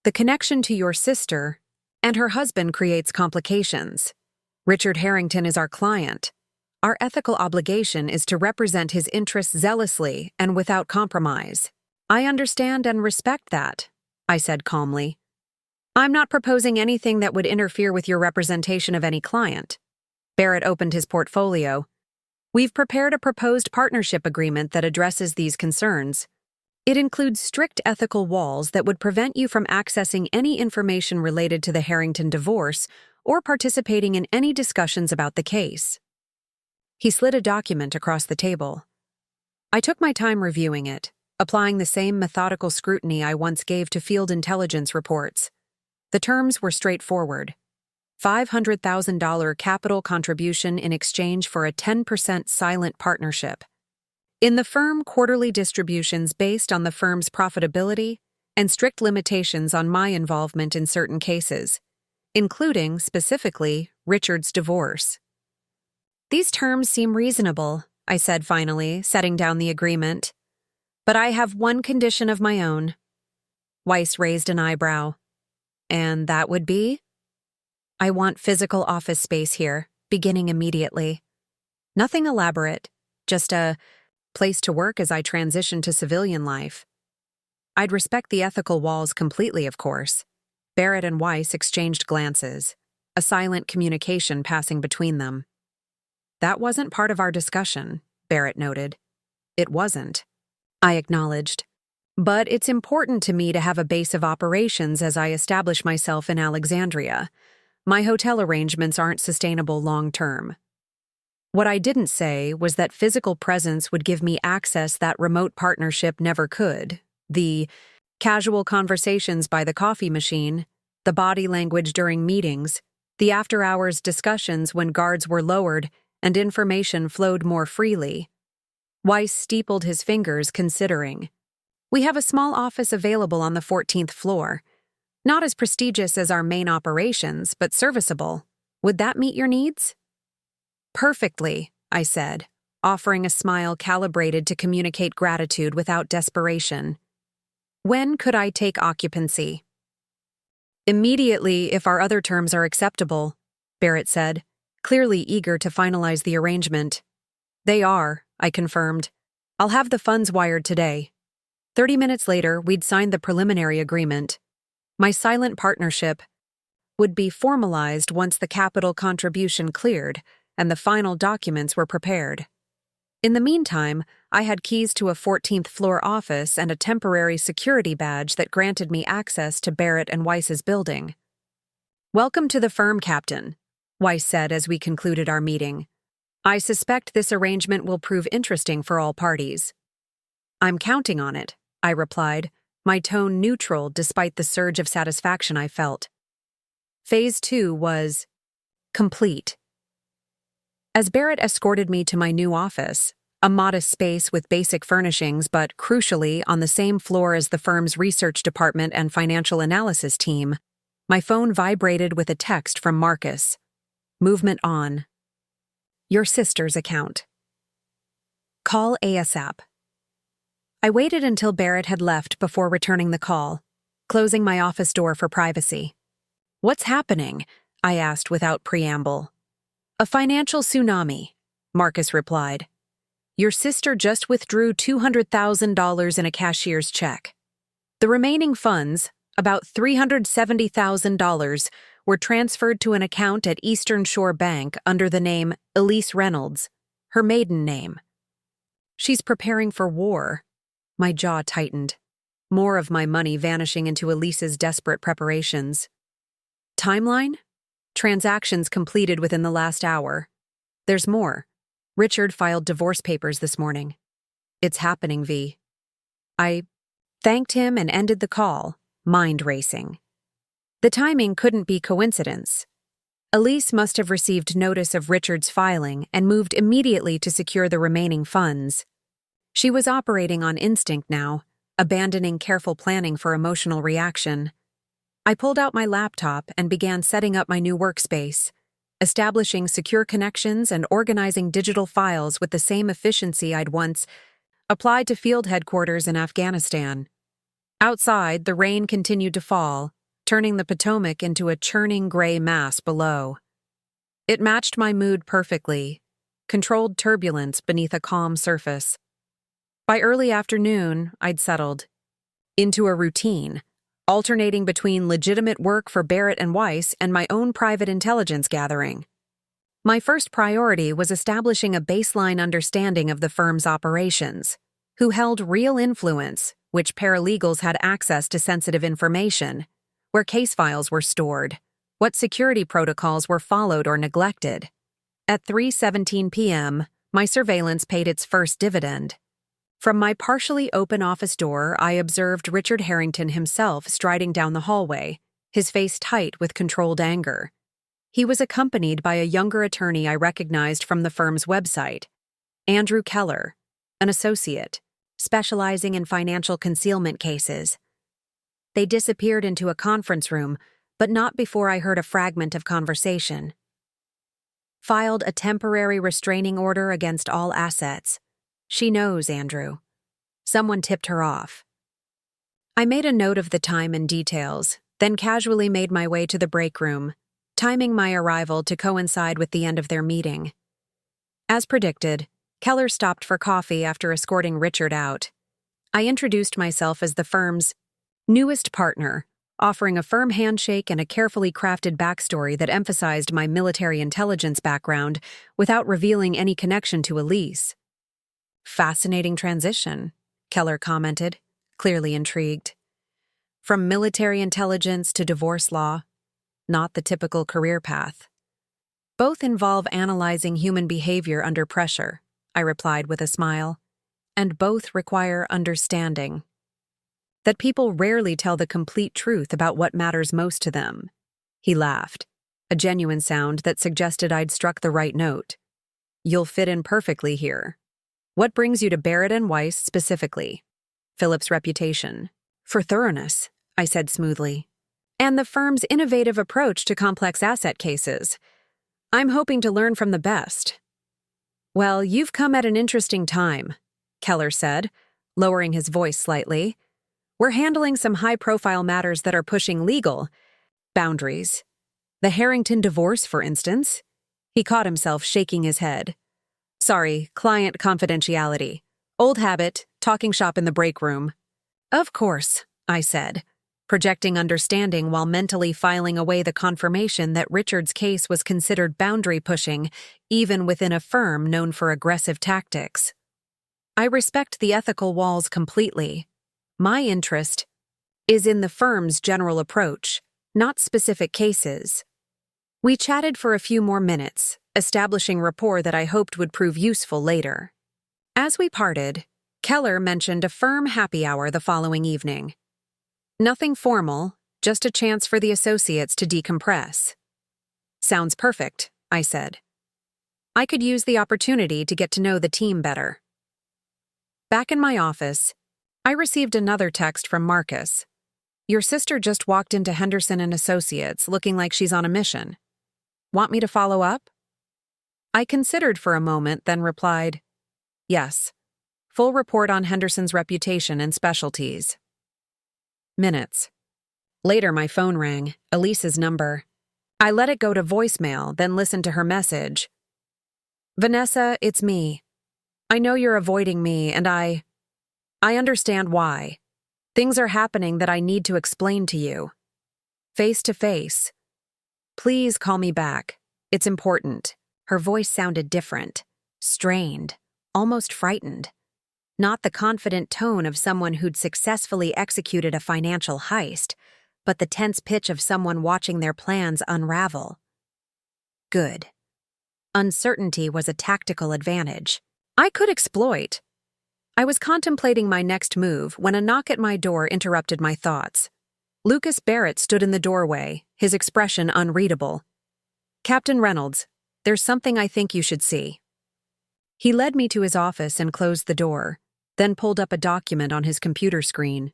the connection to your sister and her husband creates complications. Richard Harrington is our client. Our ethical obligation is to represent his interests zealously and without compromise. I understand and respect that, I said calmly. I'm not proposing anything that would interfere with your representation of any client. Barrett opened his portfolio. We've prepared a proposed partnership agreement that addresses these concerns. It includes strict ethical walls that would prevent you from accessing any information related to the Harrington divorce or participating in any discussions about the case. He slid a document across the table. I took my time reviewing it, applying the same methodical scrutiny I once gave to field intelligence reports. The terms were straightforward. $500,000 capital contribution in exchange for a 10% silent partnership. In the firm, quarterly distributions based on the firm's profitability and strict limitations on my involvement in certain cases, including, specifically, Richard's divorce. These terms seem reasonable, I said finally, setting down the agreement. But I have one condition of my own. Weiss raised an eyebrow. And that would be? I want physical office space here, beginning immediately. Nothing elaborate, just a place to work as I transition to civilian life. I'd respect the ethical walls completely, of course. Barrett and Weiss exchanged glances, a silent communication passing between them. That wasn't part of our discussion, Barrett noted. It wasn't, I acknowledged. But it's important to me to have a base of operations as I establish myself in Alexandria. My hotel arrangements aren't sustainable long-term. What I didn't say was that physical presence would give me access that remote partnership never could. The casual conversations by the coffee machine, the body language during meetings, the after-hours discussions when guards were lowered and information flowed more freely. Weiss steepled his fingers, considering. We have a small office available on the 14th floor. Not as prestigious as our main operations, but serviceable. Would that meet your needs? Perfectly, I said, offering a smile calibrated to communicate gratitude without desperation. When could I take occupancy? Immediately, if our other terms are acceptable, Barrett said, clearly eager to finalize the arrangement. They are, I confirmed. I'll have the funds wired today. 30 minutes later, we'd signed the preliminary agreement. My silent partnership would be formalized once the capital contribution cleared and the final documents were prepared. In the meantime, I had keys to a 14th floor office and a temporary security badge that granted me access to Barrett and Weiss's building. Welcome to the firm, Captain, Weiss said as we concluded our meeting. I suspect this arrangement will prove interesting for all parties. I'm counting on it, I replied, my tone neutral despite the surge of satisfaction I felt. Phase 2 was complete. As Barrett escorted me to my new office, a modest space with basic furnishings but, crucially, on the same floor as the firm's research department and financial analysis team, my phone vibrated with a text from Marcus. Movement on. Your sister's account. Call ASAP. I waited until Barrett had left before returning the call, closing my office door for privacy. What's happening? I asked without preamble. A financial tsunami, Marcus replied. Your sister just withdrew $200,000 in a cashier's check. The remaining funds, about $370,000, were transferred to an account at Eastern Shore Bank under the name Elise Reynolds, her maiden name. She's preparing for war. My jaw tightened. More of my money vanishing into Elise's desperate preparations. Timeline? Transactions completed within the last hour. There's more. Richard filed divorce papers this morning. It's happening, V. I thanked him and ended the call, mind racing. The timing couldn't be coincidence. Elise must have received notice of Richard's filing and moved immediately to secure the remaining funds. She was operating on instinct now, abandoning careful planning for emotional reaction. I pulled out my laptop and began setting up my new workspace, establishing secure connections and organizing digital files with the same efficiency I'd once applied to field headquarters in Afghanistan. Outside, the rain continued to fall, turning the Potomac into a churning gray mass below. It matched my mood perfectly, controlled turbulence beneath a calm surface. By early afternoon, I'd settled into a routine, alternating between legitimate work for Barrett and Weiss and my own private intelligence gathering. My first priority was establishing a baseline understanding of the firm's operations, who held real influence, which paralegals had access to sensitive information, where case files were stored, what security protocols were followed or neglected. At 3:17 p.m., my surveillance paid its first dividend. From my partially open office door, I observed Richard Harrington himself striding down the hallway, his face tight with controlled anger. He was accompanied by a younger attorney I recognized from the firm's website, Andrew Keller, an associate, specializing in financial concealment cases. They disappeared into a conference room, but not before I heard a fragment of conversation. Filed a temporary restraining order against all assets. She knows, Andrew. Someone tipped her off. I made a note of the time and details, then casually made my way to the break room, timing my arrival to coincide with the end of their meeting. As predicted, Keller stopped for coffee after escorting Richard out. I introduced myself as the firm's newest partner, offering a firm handshake and a carefully crafted backstory that emphasized my military intelligence background without revealing any connection to Elise. Fascinating transition, Keller commented, clearly intrigued. From military intelligence to divorce law, not the typical career path. Both involve analyzing human behavior under pressure, I replied with a smile, and both require understanding. That people rarely tell the complete truth about what matters most to them. He laughed, a genuine sound that suggested I'd struck the right note. You'll fit in perfectly here. What brings you to Barrett & Weiss specifically? Philip's reputation. For thoroughness, I said smoothly. And the firm's innovative approach to complex asset cases. I'm hoping to learn from the best. Well, you've come at an interesting time, Keller said, lowering his voice slightly. We're handling some high-profile matters that are pushing legal boundaries. The Harrington divorce, for instance. He caught himself shaking his head. Sorry, client confidentiality. Old habit, talking shop in the break room. Of course, I said, projecting understanding while mentally filing away the confirmation that Richard's case was considered boundary-pushing, even within a firm known for aggressive tactics. I respect the ethical walls completely. My interest is in the firm's general approach, not specific cases. We chatted for a few more minutes, establishing rapport that I hoped would prove useful later. As we parted, Keller mentioned a firm happy hour the following evening. Nothing formal, just a chance for the associates to decompress. Sounds perfect, I said. I could use the opportunity to get to know the team better. Back in my office, I received another text from Marcus. Your sister just walked into Henderson & Associates looking like she's on a mission. Want me to follow up? I considered for a moment, then replied, yes. Full report on Henderson's reputation and specialties. Minutes. Later, my phone rang, Elise's number. I let it go to voicemail, then listened to her message. Vanessa, it's me. I know you're avoiding me, and I understand why. Things are happening that I need to explain to you. Face to face. Please call me back. It's important. Her voice sounded different, strained, almost frightened. Not the confident tone of someone who'd successfully executed a financial heist, but the tense pitch of someone watching their plans unravel. Good. Uncertainty was a tactical advantage I could exploit. I was contemplating my next move when a knock at my door interrupted my thoughts. Lucas Barrett stood in the doorway, his expression unreadable. Captain Reynolds, there's something I think you should see. He led me to his office and closed the door, then pulled up a document on his computer screen.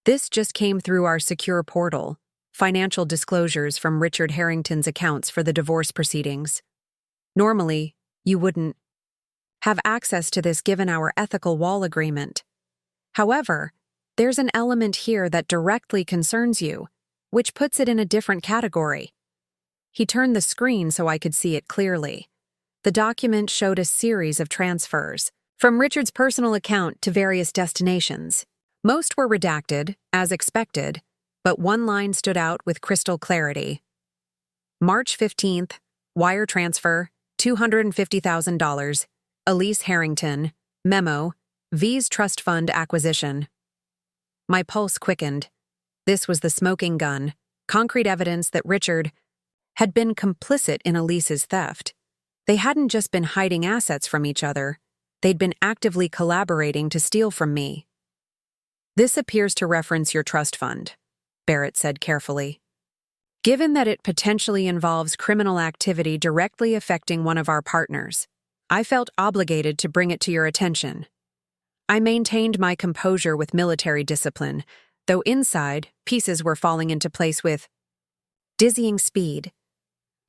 This just came through our secure portal, financial disclosures from Richard Harrington's accounts for the divorce proceedings. Normally, you wouldn't have access to this given our ethical wall agreement. However, there's an element here that directly concerns you, which puts it in a different category. He turned the screen so I could see it clearly. The document showed a series of transfers, from Richard's personal account to various destinations. Most were redacted, as expected, but one line stood out with crystal clarity. March 15th, wire transfer, $250,000. Elise Harrington, memo, V's Trust Fund acquisition. My pulse quickened. This was the smoking gun, concrete evidence that Richard had been complicit in Elise's theft. They hadn't just been hiding assets from each other, they'd been actively collaborating to steal from me. This appears to reference your trust fund, Barrett said carefully. Given that it potentially involves criminal activity directly affecting one of our partners, I felt obligated to bring it to your attention. I maintained my composure with military discipline, though inside, pieces were falling into place with dizzying speed.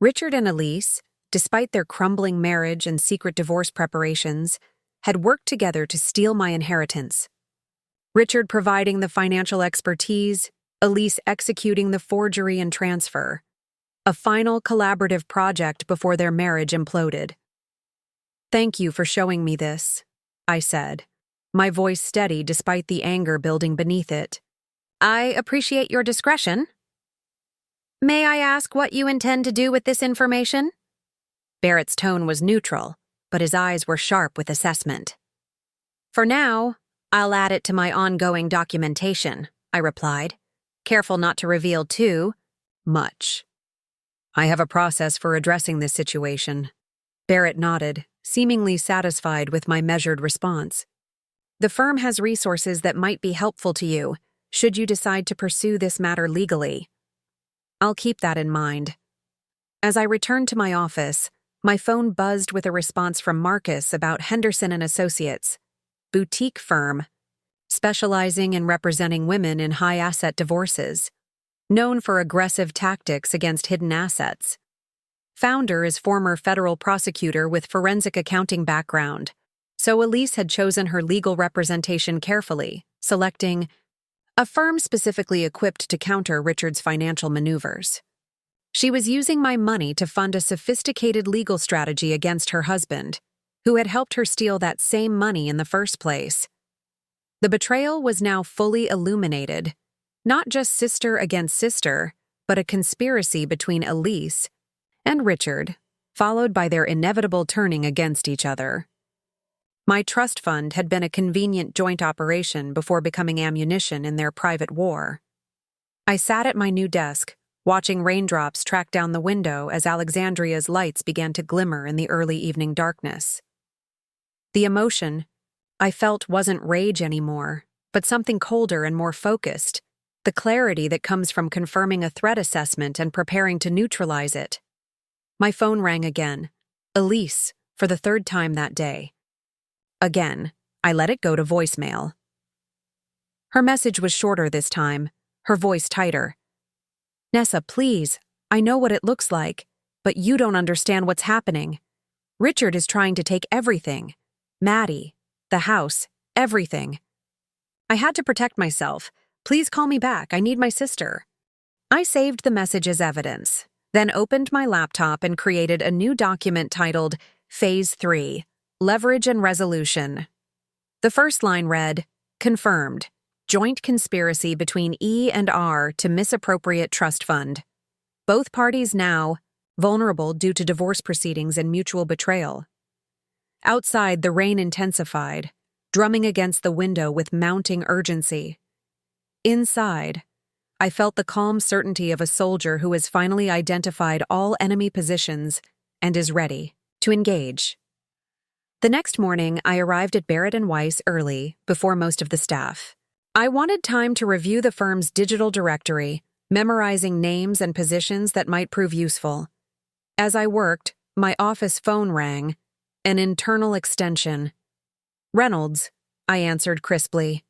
Richard and Elise, despite their crumbling marriage and secret divorce preparations, had worked together to steal my inheritance. Richard providing the financial expertise, Elise executing the forgery and transfer. A final collaborative project before their marriage imploded. Thank you for showing me this, I said, my voice steady despite the anger building beneath it. I appreciate your discretion. May I ask what you intend to do with this information? Barrett's tone was neutral, but his eyes were sharp with assessment. For now, I'll add it to my ongoing documentation, I replied, careful not to reveal too much. I have a process for addressing this situation. Barrett nodded, seemingly satisfied with my measured response. The firm has resources that might be helpful to you, should you decide to pursue this matter legally. I'll keep that in mind. As I returned to my office, my phone buzzed with a response from Marcus about Henderson & Associates, boutique firm, specializing in representing women in high-asset divorces, known for aggressive tactics against hidden assets. Founder is former federal prosecutor with forensic accounting background, so Elise had chosen her legal representation carefully, selecting a firm specifically equipped to counter Richard's financial maneuvers. She was using my money to fund a sophisticated legal strategy against her husband, who had helped her steal that same money in the first place. The betrayal was now fully illuminated, not just sister against sister, but a conspiracy between Elise and Richard, followed by their inevitable turning against each other. My trust fund had been a convenient joint operation before becoming ammunition in their private war. I sat at my new desk, watching raindrops track down the window as Alexandria's lights began to glimmer in the early evening darkness. The emotion I felt wasn't rage anymore, but something colder and more focused, the clarity that comes from confirming a threat assessment and preparing to neutralize it. My phone rang again. Elise, for the third time that day. Again, I let it go to voicemail. Her message was shorter this time, her voice tighter. Nessa, please, I know what it looks like, but you don't understand what's happening. Richard is trying to take everything. Maddie, the house, everything. I had to protect myself. Please call me back. I need my sister. I saved the message as evidence, then opened my laptop and created a new document titled Phase 3, Leverage and Resolution. The first line read, Confirmed. Joint conspiracy between E and R to misappropriate trust fund. Both parties now vulnerable due to divorce proceedings and mutual betrayal. Outside, the rain intensified, drumming against the window with mounting urgency. Inside, I felt the calm certainty of a soldier who has finally identified all enemy positions and is ready to engage. The next morning, I arrived at Barrett & Weiss early, before most of the staff. I wanted time to review the firm's digital directory, memorizing names and positions that might prove useful. As I worked, my office phone rang, an internal extension. Reynolds, I answered crisply.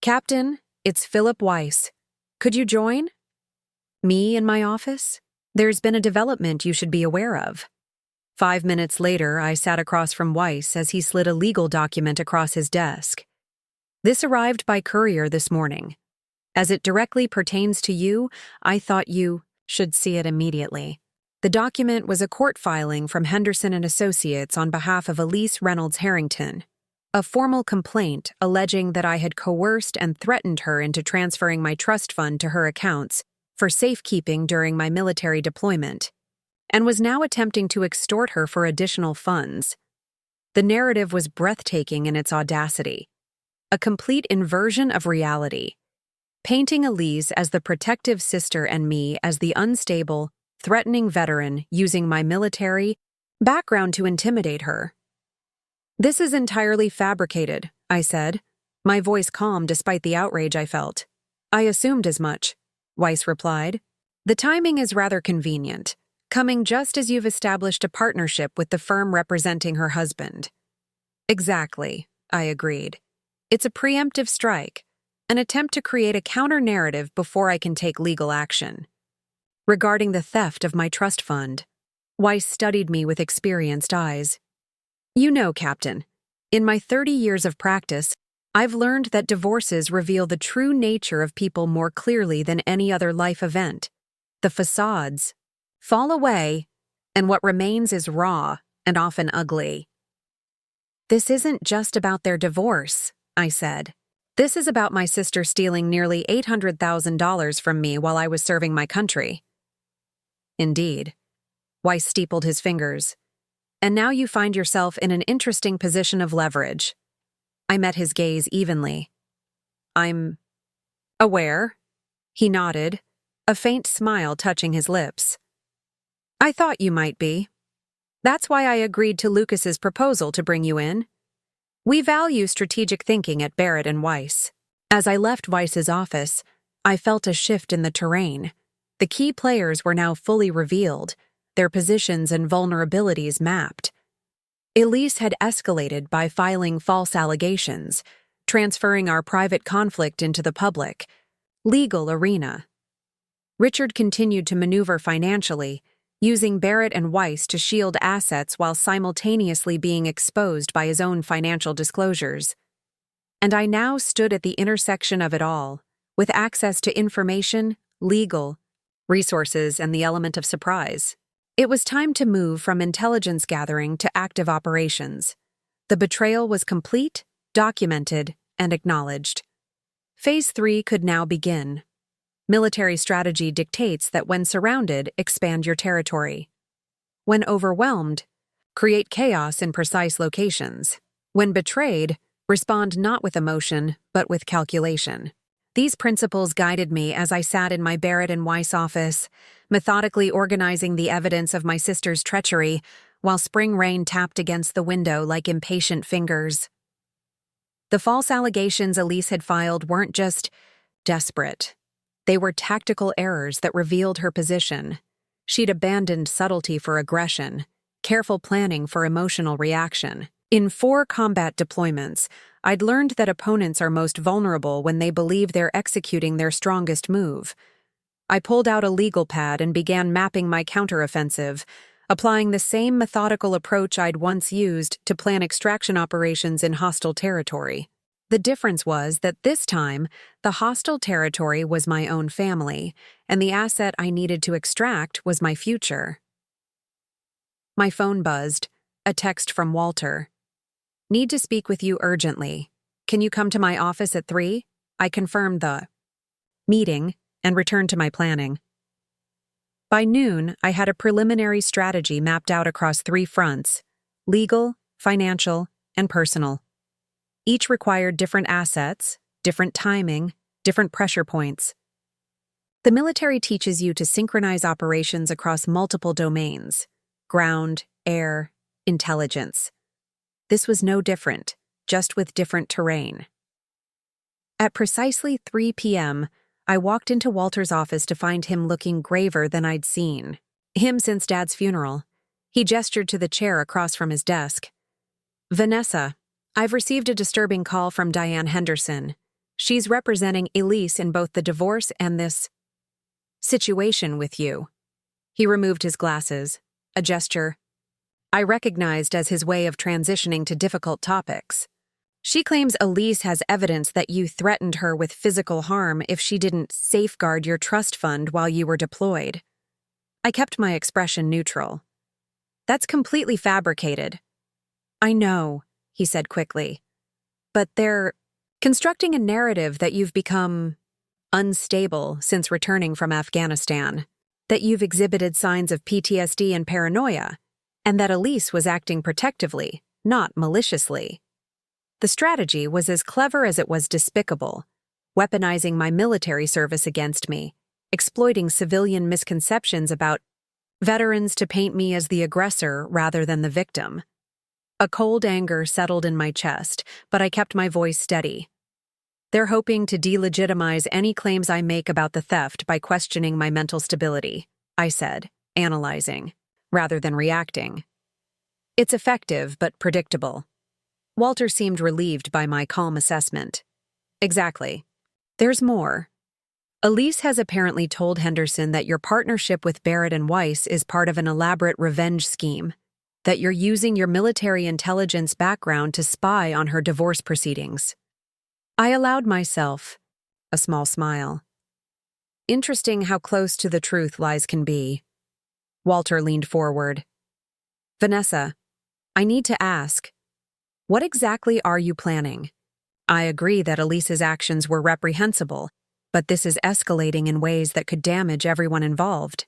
Captain, it's Philip Weiss. Could you join? Me in my office? There's been a development you should be aware of. 5 minutes later, I sat across from Weiss as he slid a legal document across his desk. This arrived by courier this morning. As it directly pertains to you, I thought you should see it immediately. The document was a court filing from Henderson & Associates on behalf of Elise Reynolds Harrington, a formal complaint alleging that I had coerced and threatened her into transferring my trust fund to her accounts for safekeeping during my military deployment, and was now attempting to extort her for additional funds. The narrative was breathtaking in its audacity, a complete inversion of reality, painting Elise as the protective sister and me as the unstable, threatening veteran using my military background to intimidate her. "This is entirely fabricated," I said, my voice calm despite the outrage I felt. "I assumed as much," Weiss replied. "The timing is rather convenient, coming just as you've established a partnership with the firm representing her husband." "Exactly," I agreed. "It's a preemptive strike, an attempt to create a counter-narrative before I can take legal action." Regarding the theft of my trust fund, Weiss studied me with experienced eyes. "You know, Captain, in my 30 years of practice, I've learned that divorces reveal the true nature of people more clearly than any other life event. The facades fall away, and what remains is raw and often ugly." "This isn't just about their divorce," I said. "This is about my sister stealing nearly $800,000 from me while I was serving my country." "Indeed." Weiss steepled his fingers. "And now you find yourself in an interesting position of leverage." I met his gaze evenly. "I'm aware." He nodded, a faint smile touching his lips. "I thought you might be. That's why I agreed to Lucas's proposal to bring you in. We value strategic thinking at Barrett and Weiss." As I left Weiss's office, I felt a shift in the terrain. The key players were now fully revealed, their positions and vulnerabilities mapped. Elise had escalated by filing false allegations, transferring our private conflict into the public, legal arena. Richard continued to maneuver financially, using Barrett and Weiss to shield assets while simultaneously being exposed by his own financial disclosures. And I now stood at the intersection of it all, with access to information, legal, resources, and the element of surprise. It was time to move from intelligence gathering to active operations. The betrayal was complete, documented, and acknowledged. Phase 3 could now begin. Military strategy dictates that when surrounded, expand your territory. When overwhelmed, create chaos in precise locations. When betrayed, respond not with emotion, but with calculation. These principles guided me as I sat in my Barrett and Weiss office, methodically organizing the evidence of my sister's treachery, while spring rain tapped against the window like impatient fingers. The false allegations Elise had filed weren't just desperate. They were tactical errors that revealed her position. She'd abandoned subtlety for aggression, careful planning for emotional reaction. In 4 combat deployments, I'd learned that opponents are most vulnerable when they believe they're executing their strongest move. I pulled out a legal pad and began mapping my counteroffensive, applying the same methodical approach I'd once used to plan extraction operations in hostile territory. The difference was that this time, the hostile territory was my own family, and the asset I needed to extract was my future. My phone buzzed, a text from Walter. "Need to speak with you urgently. Can you come to my office at 3? I confirmed the meeting and returned to my planning. By noon, I had a preliminary strategy mapped out across 3 fronts: legal, financial, and personal. Each required different assets, different timing, different pressure points. The military teaches you to synchronize operations across multiple domains: ground, air, intelligence. This was no different, just with different terrain. At precisely 3 p.m., I walked into Walter's office to find him looking graver than I'd seen him since Dad's funeral. He gestured to the chair across from his desk. "Vanessa, I've received a disturbing call from Diane Henderson. She's representing Elise in both the divorce and this situation with you." He removed his glasses, a gesture I recognized as his way of transitioning to difficult topics. "She claims Elise has evidence that you threatened her with physical harm if she didn't safeguard your trust fund while you were deployed." I kept my expression neutral. "That's completely fabricated." "I know," he said quickly. "But they're constructing a narrative that you've become unstable since returning from Afghanistan, that you've exhibited signs of PTSD and paranoia, and that Elise was acting protectively, not maliciously. The strategy was as clever as it was despicable. weaponizing my military service against me, exploiting civilian misconceptions about veterans to paint me as the aggressor rather than the victim. A cold anger settled in my chest, but I kept my voice steady. They're hoping to delegitimize any claims I make about the theft by questioning my mental stability, I said, analyzing, rather than reacting. It's effective but predictable. Walter seemed relieved by my calm assessment. Exactly. There's more. Elise has apparently told Henderson that your partnership with Barrett and Weiss is part of an elaborate revenge scheme, that you're using your military intelligence background to spy on her divorce proceedings. I allowed myself a small smile. Interesting how close to the truth lies can be. Walter leaned forward. Vanessa, I need to ask, what exactly are you planning? I agree that Elise's actions were reprehensible, but this is escalating in ways that could damage everyone involved.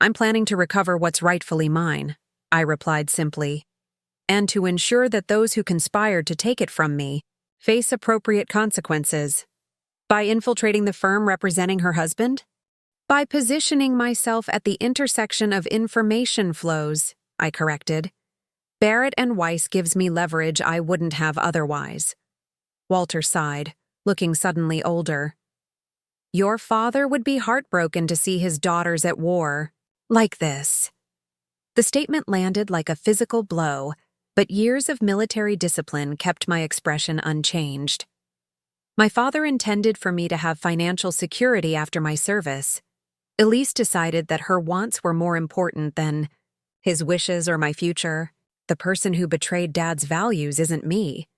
I'm planning to recover what's rightfully mine, I replied simply, and to ensure that those who conspired to take it from me face appropriate consequences. By infiltrating the firm representing her husband? By positioning myself at the intersection of information flows, I corrected. Barrett and Weiss gives me leverage I wouldn't have otherwise. Walter sighed, looking suddenly older. Your father would be heartbroken to see his daughters at war. Like this. The statement landed like a physical blow, but years of military discipline kept my expression unchanged. My father intended for me to have financial security after my service. Elise decided that her wants were more important than his wishes or my future. The person who betrayed Dad's values isn't me.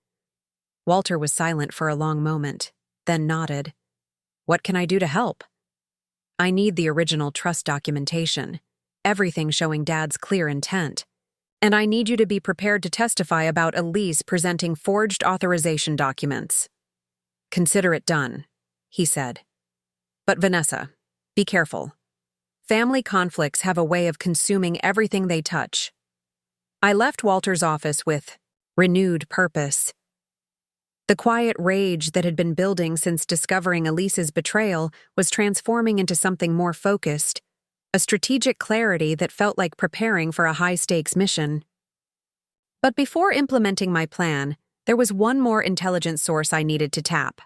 Walter was silent for a long moment, then nodded. What can I do to help? I need the original trust documentation, everything showing Dad's clear intent. And I need you to be prepared to testify about Elise presenting forged authorization documents. Consider it done, he said. But Vanessa, be careful. Family conflicts have a way of consuming everything they touch. I left Walter's office with renewed purpose. The quiet rage that had been building since discovering Elise's betrayal was transforming into something more focused, a strategic clarity that felt like preparing for a high-stakes mission. But before implementing my plan, there was one more intelligence source I needed to tap.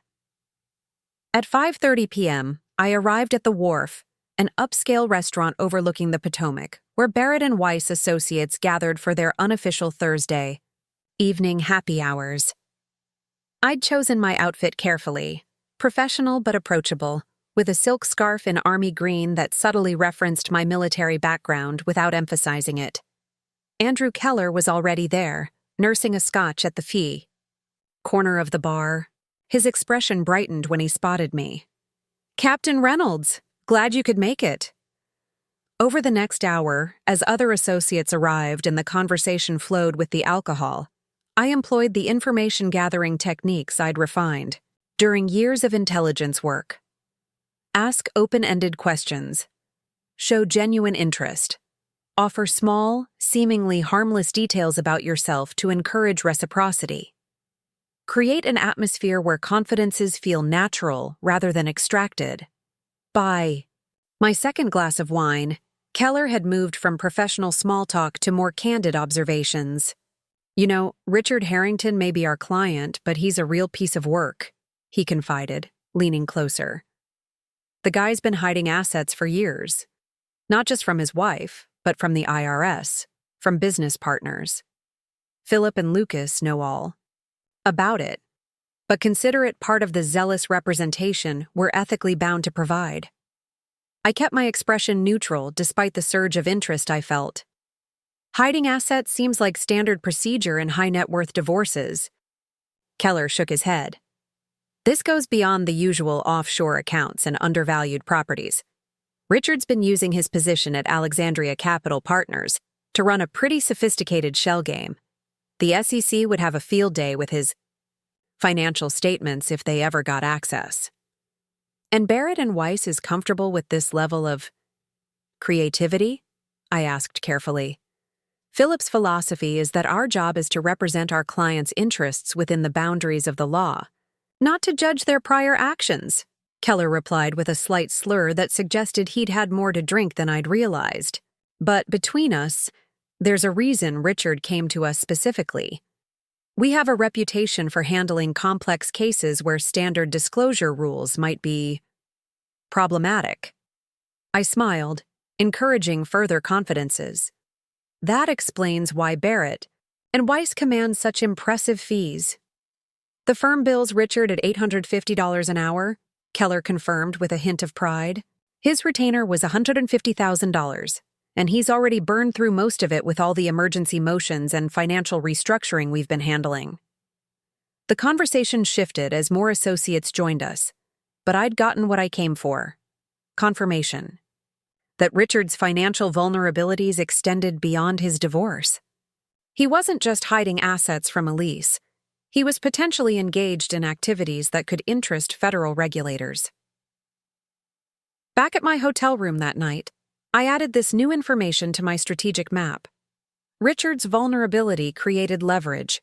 At 5:30 p.m., I arrived at The Wharf, an upscale restaurant overlooking the Potomac, where Barrett and Weiss associates gathered for their unofficial Thursday evening happy hours. I'd chosen my outfit carefully, professional but approachable, with a silk scarf in army green that subtly referenced my military background without emphasizing it. Andrew Keller was already there, nursing a scotch at the fee. Corner of the bar, his expression brightened when he spotted me. Captain Reynolds, glad you could make it. Over the next hour, as other associates arrived and the conversation flowed with the alcohol, I employed the information-gathering techniques I'd refined during years of intelligence work. Ask open-ended questions. Show genuine interest. Offer small, seemingly harmless details about yourself to encourage reciprocity. Create an atmosphere where confidences feel natural rather than extracted. By my second glass of wine, Keller had moved from professional small talk to more candid observations. You know, Richard Harrington may be our client, but he's a real piece of work, he confided, leaning closer. The guy's been hiding assets for years. Not just from his wife, but from the IRS, from business partners. Philip and Lucas know all about it, but consider it part of the zealous representation we're ethically bound to provide. I kept my expression neutral despite the surge of interest I felt. Hiding assets seems like standard procedure in high-net-worth divorces. Keller shook his head. This goes beyond the usual offshore accounts and undervalued properties. Richard's been using his position at Alexandria Capital Partners to run a pretty sophisticated shell game. The SEC would have a field day with his financial statements if they ever got access. And Barrett and Weiss is comfortable with this level of creativity? I asked carefully. Philip's philosophy is that our job is to represent our clients' interests within the boundaries of the law. Not to judge their prior actions, Keller replied with a slight slur that suggested he'd had more to drink than I'd realized. But between us, there's a reason Richard came to us specifically. We have a reputation for handling complex cases where standard disclosure rules might be problematic. I smiled, encouraging further confidences. That explains why Barrett and Weiss command such impressive fees. The firm bills Richard at $850 an hour, Keller confirmed with a hint of pride. His retainer was $150,000, and he's already burned through most of it with all the emergency motions and financial restructuring we've been handling. The conversation shifted as more associates joined us, but I'd gotten what I came for. Confirmation that Richard's financial vulnerabilities extended beyond his divorce. He wasn't just hiding assets from Elise. He was potentially engaged in activities that could interest federal regulators. Back at my hotel room that night, I added this new information to my strategic map. Richard's vulnerability created leverage.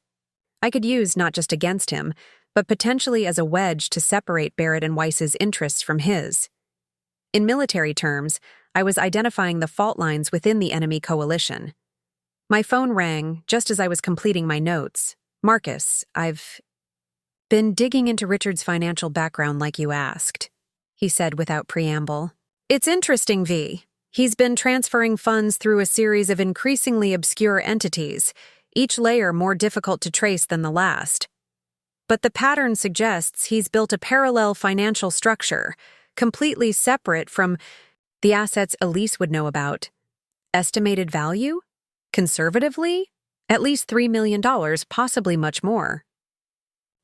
I could use not just against him, but potentially as a wedge to separate Barrett and Weiss's interests from his. In military terms, I was identifying the fault lines within the enemy coalition. My phone rang just as I was completing my notes. Marcus, I've been digging into Richard's financial background like you asked, he said without preamble. It's interesting, V. He's been transferring funds through a series of increasingly obscure entities, each layer more difficult to trace than the last. But the pattern suggests he's built a parallel financial structure, completely separate from the assets Elise would know about. Estimated value? Conservatively? At least $3 million, possibly much more.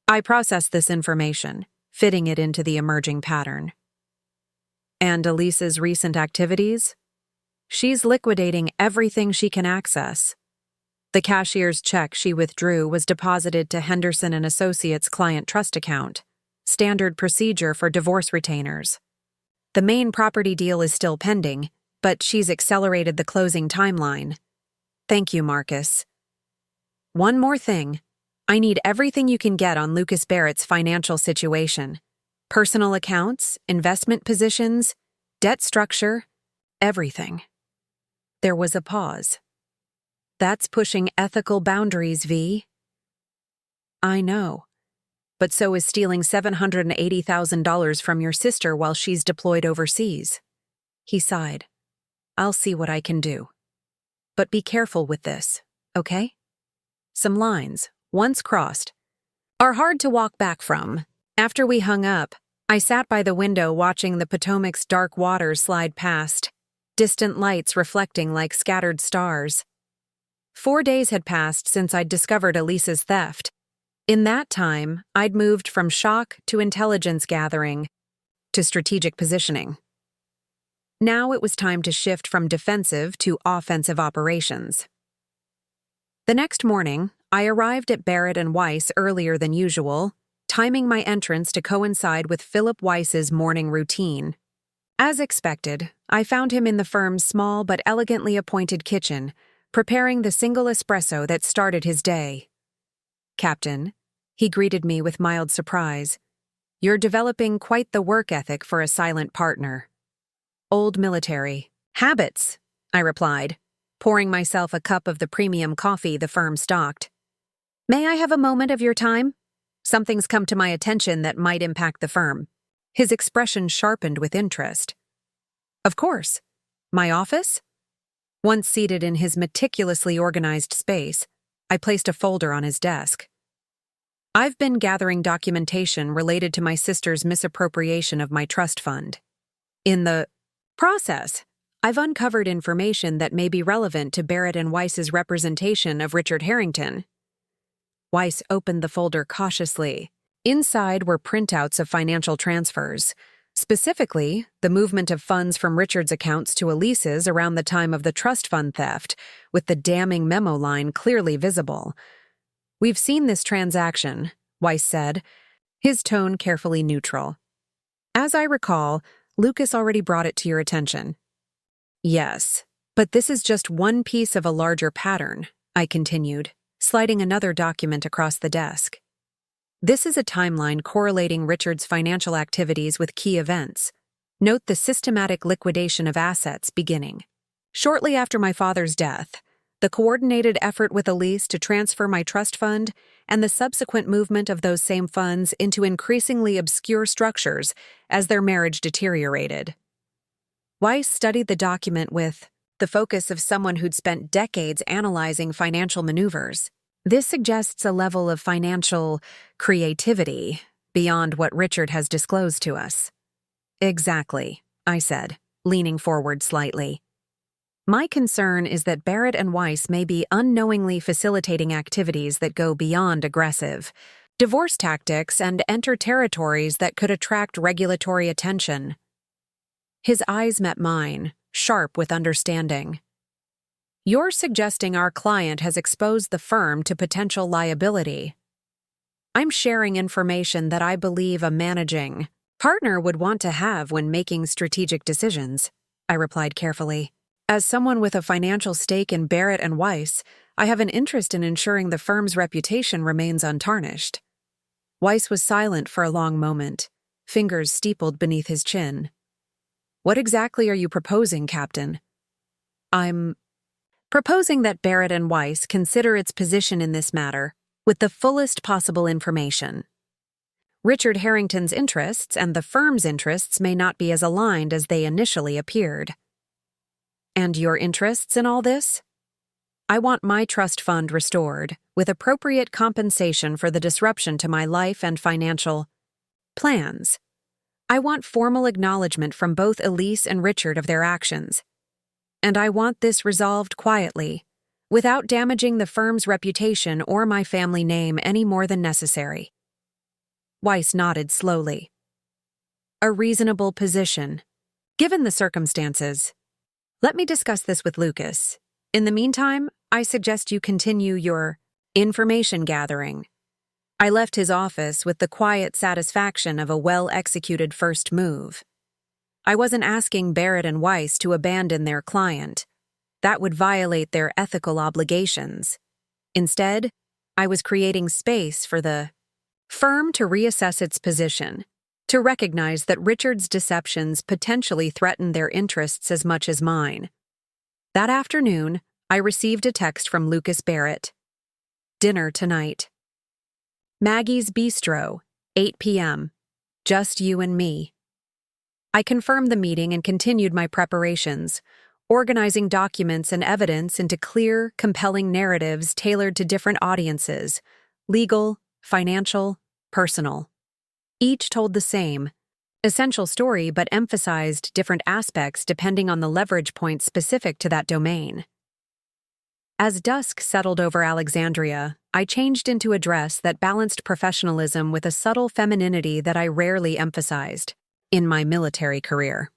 I processed this information, fitting it into the emerging pattern. And Elise's recent activities? She's liquidating everything she can access. The cashier's check she withdrew was deposited to Henderson & Associates' client trust account, standard procedure for divorce retainers. The main property deal is still pending, but she's accelerated the closing timeline. Thank you, Marcus. One more thing. I need everything you can get on Lucas Barrett's financial situation. Personal accounts, investment positions, debt structure, everything. There was a pause. That's pushing ethical boundaries, V. I know. But so is stealing $780,000 from your sister while she's deployed overseas. He sighed. I'll see what I can do. But be careful with this, okay? Some lines, once crossed, are hard to walk back from. After we hung up, I sat by the window watching the Potomac's dark waters slide past, distant lights reflecting like scattered stars. 4 days had passed since I'd discovered Elise's theft. In that time, I'd moved from shock to intelligence gathering to strategic positioning. Now it was time to shift from defensive to offensive operations. The next morning, I arrived at Barrett and Weiss earlier than usual, timing my entrance to coincide with Philip Weiss's morning routine. As expected, I found him in the firm's small but elegantly appointed kitchen, preparing the single espresso that started his day. Captain, he greeted me with mild surprise. You're developing quite the work ethic for a silent partner. Old military. Habits, I replied, pouring myself a cup of the premium coffee the firm stocked. May I have a moment of your time? Something's come to my attention that might impact the firm. His expression sharpened with interest. Of course. My office? Once seated in his meticulously organized space, I placed a folder on his desk. I've been gathering documentation related to my sister's misappropriation of my trust fund. In the process, I've uncovered information that may be relevant to Barrett and Weiss's representation of Richard Harrington. Weiss opened the folder cautiously. Inside were printouts of financial transfers, specifically the movement of funds from Richard's accounts to Elise's around the time of the trust fund theft, with the damning memo line clearly visible. We've seen this transaction, Weiss said, his tone carefully neutral. As I recall, Lucas already brought it to your attention. Yes, but this is just one piece of a larger pattern, I continued, sliding another document across the desk. This is a timeline correlating Richard's financial activities with key events. Note the systematic liquidation of assets beginning shortly after my father's death, the coordinated effort with Elise to transfer my trust fund, and the subsequent movement of those same funds into increasingly obscure structures as their marriage deteriorated. Weiss studied the document with the focus of someone who'd spent decades analyzing financial maneuvers. This suggests a level of financial creativity beyond what Richard has disclosed to us. Exactly, I said, leaning forward slightly. My concern is that Barrett and Weiss may be unknowingly facilitating activities that go beyond aggressive divorce tactics and enter territories that could attract regulatory attention. His eyes met mine, sharp with understanding. You're suggesting our client has exposed the firm to potential liability. I'm sharing information that I believe a managing partner would want to have when making strategic decisions, I replied carefully. As someone with a financial stake in Barrett and Weiss, I have an interest in ensuring the firm's reputation remains untarnished. Weiss was silent for a long moment, fingers steepled beneath his chin. What exactly are you proposing, Captain? I'm proposing that Barrett and Weiss consider its position in this matter with the fullest possible information. Richard Harrington's interests and the firm's interests may not be as aligned as they initially appeared. And your interests in all this? I want my trust fund restored, with appropriate compensation for the disruption to my life and financial plans. I want formal acknowledgement from both Elise and Richard of their actions. And I want this resolved quietly, without damaging the firm's reputation or my family name any more than necessary. Weiss nodded slowly. A reasonable position, given the circumstances. Let me discuss this with Lucas. In the meantime, I suggest you continue your information gathering. I left his office with the quiet satisfaction of a well-executed first move. I wasn't asking Barrett and Weiss to abandon their client. That would violate their ethical obligations. Instead, I was creating space for the firm to reassess its position, to recognize that Richard's deceptions potentially threatened their interests as much as mine. That afternoon, I received a text from Lucas Barrett. Dinner tonight. Maggie's Bistro, 8 p.m. Just you and me. I confirmed the meeting and continued my preparations, organizing documents and evidence into clear, compelling narratives tailored to different audiences: legal, financial, personal. Each told the same, essential story but emphasized different aspects depending on the leverage points specific to that domain. As dusk settled over Alexandria, I changed into a dress that balanced professionalism with a subtle femininity that I rarely emphasized in my military career.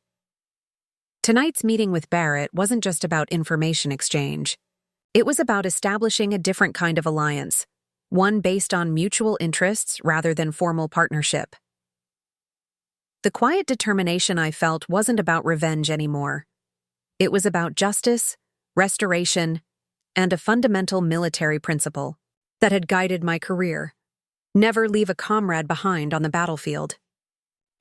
Tonight's meeting with Barrett wasn't just about information exchange. It was about establishing a different kind of alliance, one based on mutual interests rather than formal partnership. The quiet determination I felt wasn't about revenge anymore. It was about justice, restoration, and a fundamental military principle that had guided my career: never leave a comrade behind on the battlefield.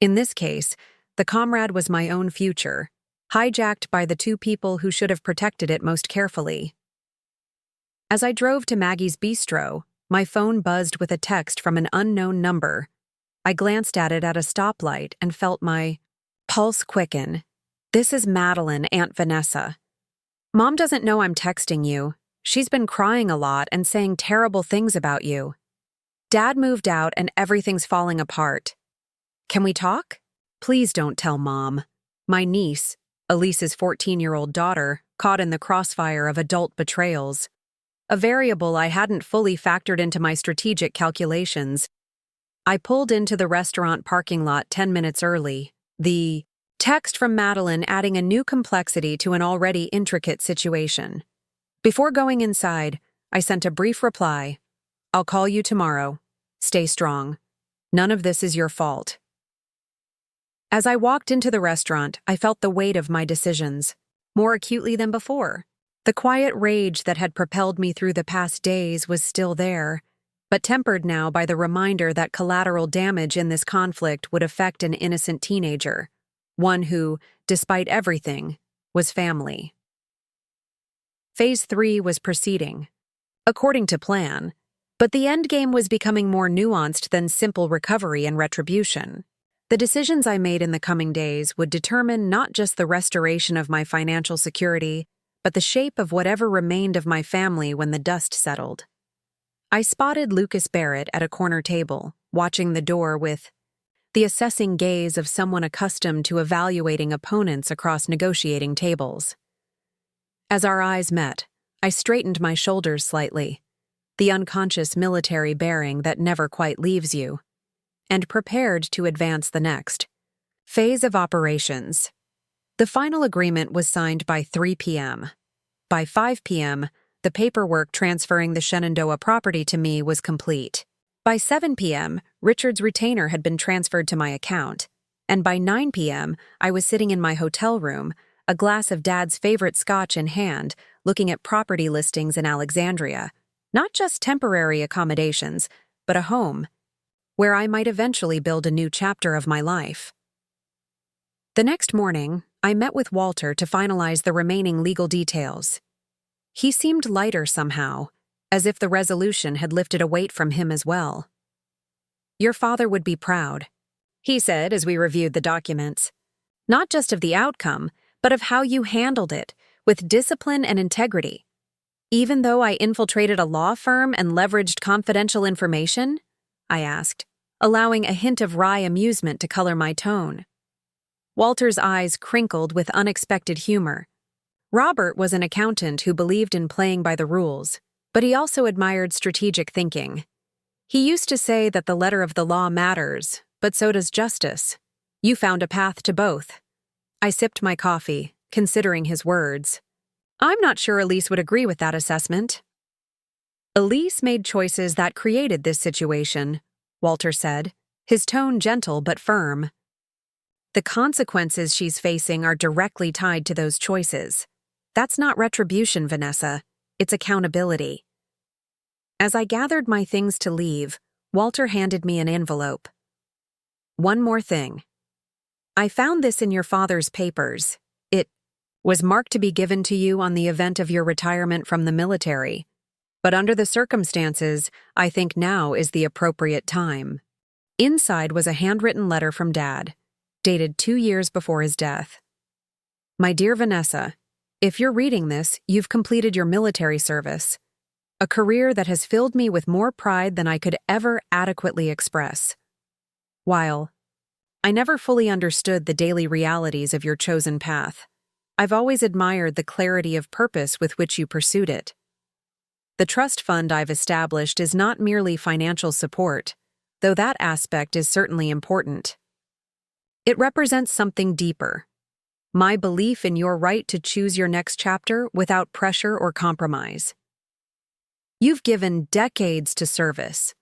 In this case, the comrade was my own future, hijacked by the two people who should have protected it most carefully. As I drove to Maggie's Bistro, my phone buzzed with a text from an unknown number. I glanced at it at a stoplight and felt my pulse quicken. This is Madeline, Aunt Vanessa. Mom doesn't know I'm texting you. She's been crying a lot and saying terrible things about you. Dad moved out and everything's falling apart. Can we talk? Please don't tell Mom. My niece, Elise's 14-year-old daughter, caught in the crossfire of adult betrayals. A variable I hadn't fully factored into my strategic calculations. I pulled into the restaurant parking lot 10 minutes early, the text from Madeline adding a new complexity to an already intricate situation. Before going inside, I sent a brief reply. I'll call you tomorrow. Stay strong. None of this is your fault. As I walked into the restaurant, I felt the weight of my decisions, more acutely than before. The quiet rage that had propelled me through the past days was still there, but tempered now by the reminder that collateral damage in this conflict would affect an innocent teenager, one who, despite everything, was family. Phase 3 was proceeding, according to plan, but the endgame was becoming more nuanced than simple recovery and retribution. The decisions I made in the coming days would determine not just the restoration of my financial security, but the shape of whatever remained of my family when the dust settled. I spotted Lucas Barrett at a corner table, watching the door with the assessing gaze of someone accustomed to evaluating opponents across negotiating tables. As our eyes met, I straightened my shoulders slightly, the unconscious military bearing that never quite leaves you, and prepared to advance the next phase of operations. The final agreement was signed by 3 p.m. By 5 p.m., the paperwork transferring the Shenandoah property to me was complete. By 7 p.m., Richard's retainer had been transferred to my account, and by 9 p.m., I was sitting in my hotel room, a glass of Dad's favorite scotch in hand, looking at property listings in Alexandria, not just temporary accommodations, but a home, where I might eventually build a new chapter of my life. The next morning, I met with Walter to finalize the remaining legal details. He seemed lighter somehow, as if the resolution had lifted a weight from him as well. "Your father would be proud," he said as we reviewed the documents. "Not just of the outcome, but of how you handled it, with discipline and integrity. Even though I infiltrated a law firm and leveraged confidential information?" I asked, allowing a hint of wry amusement to color my tone. Walter's eyes crinkled with unexpected humor. Robert was an accountant who believed in playing by the rules, but he also admired strategic thinking. He used to say that the letter of the law matters, but so does justice. You found a path to both. I sipped my coffee, considering his words. I'm not sure Elise would agree with that assessment. "Elise made choices that created this situation," Walter said, his tone gentle but firm. "The consequences she's facing are directly tied to those choices. That's not retribution, Vanessa. It's accountability." As I gathered my things to leave, Walter handed me an envelope. "One more thing. I found this in your father's papers. It was marked to be given to you on the event of your retirement from the military. But under the circumstances, I think now is the appropriate time." Inside was a handwritten letter from Dad, dated 2 years before his death. "My dear Vanessa, if you're reading this, you've completed your military service, a career that has filled me with more pride than I could ever adequately express. While I never fully understood the daily realities of your chosen path, I've always admired the clarity of purpose with which you pursued it. The trust fund I've established is not merely financial support, though that aspect is certainly important. It represents something deeper, my belief in your right to choose your next chapter without pressure or compromise. You've given decades to service.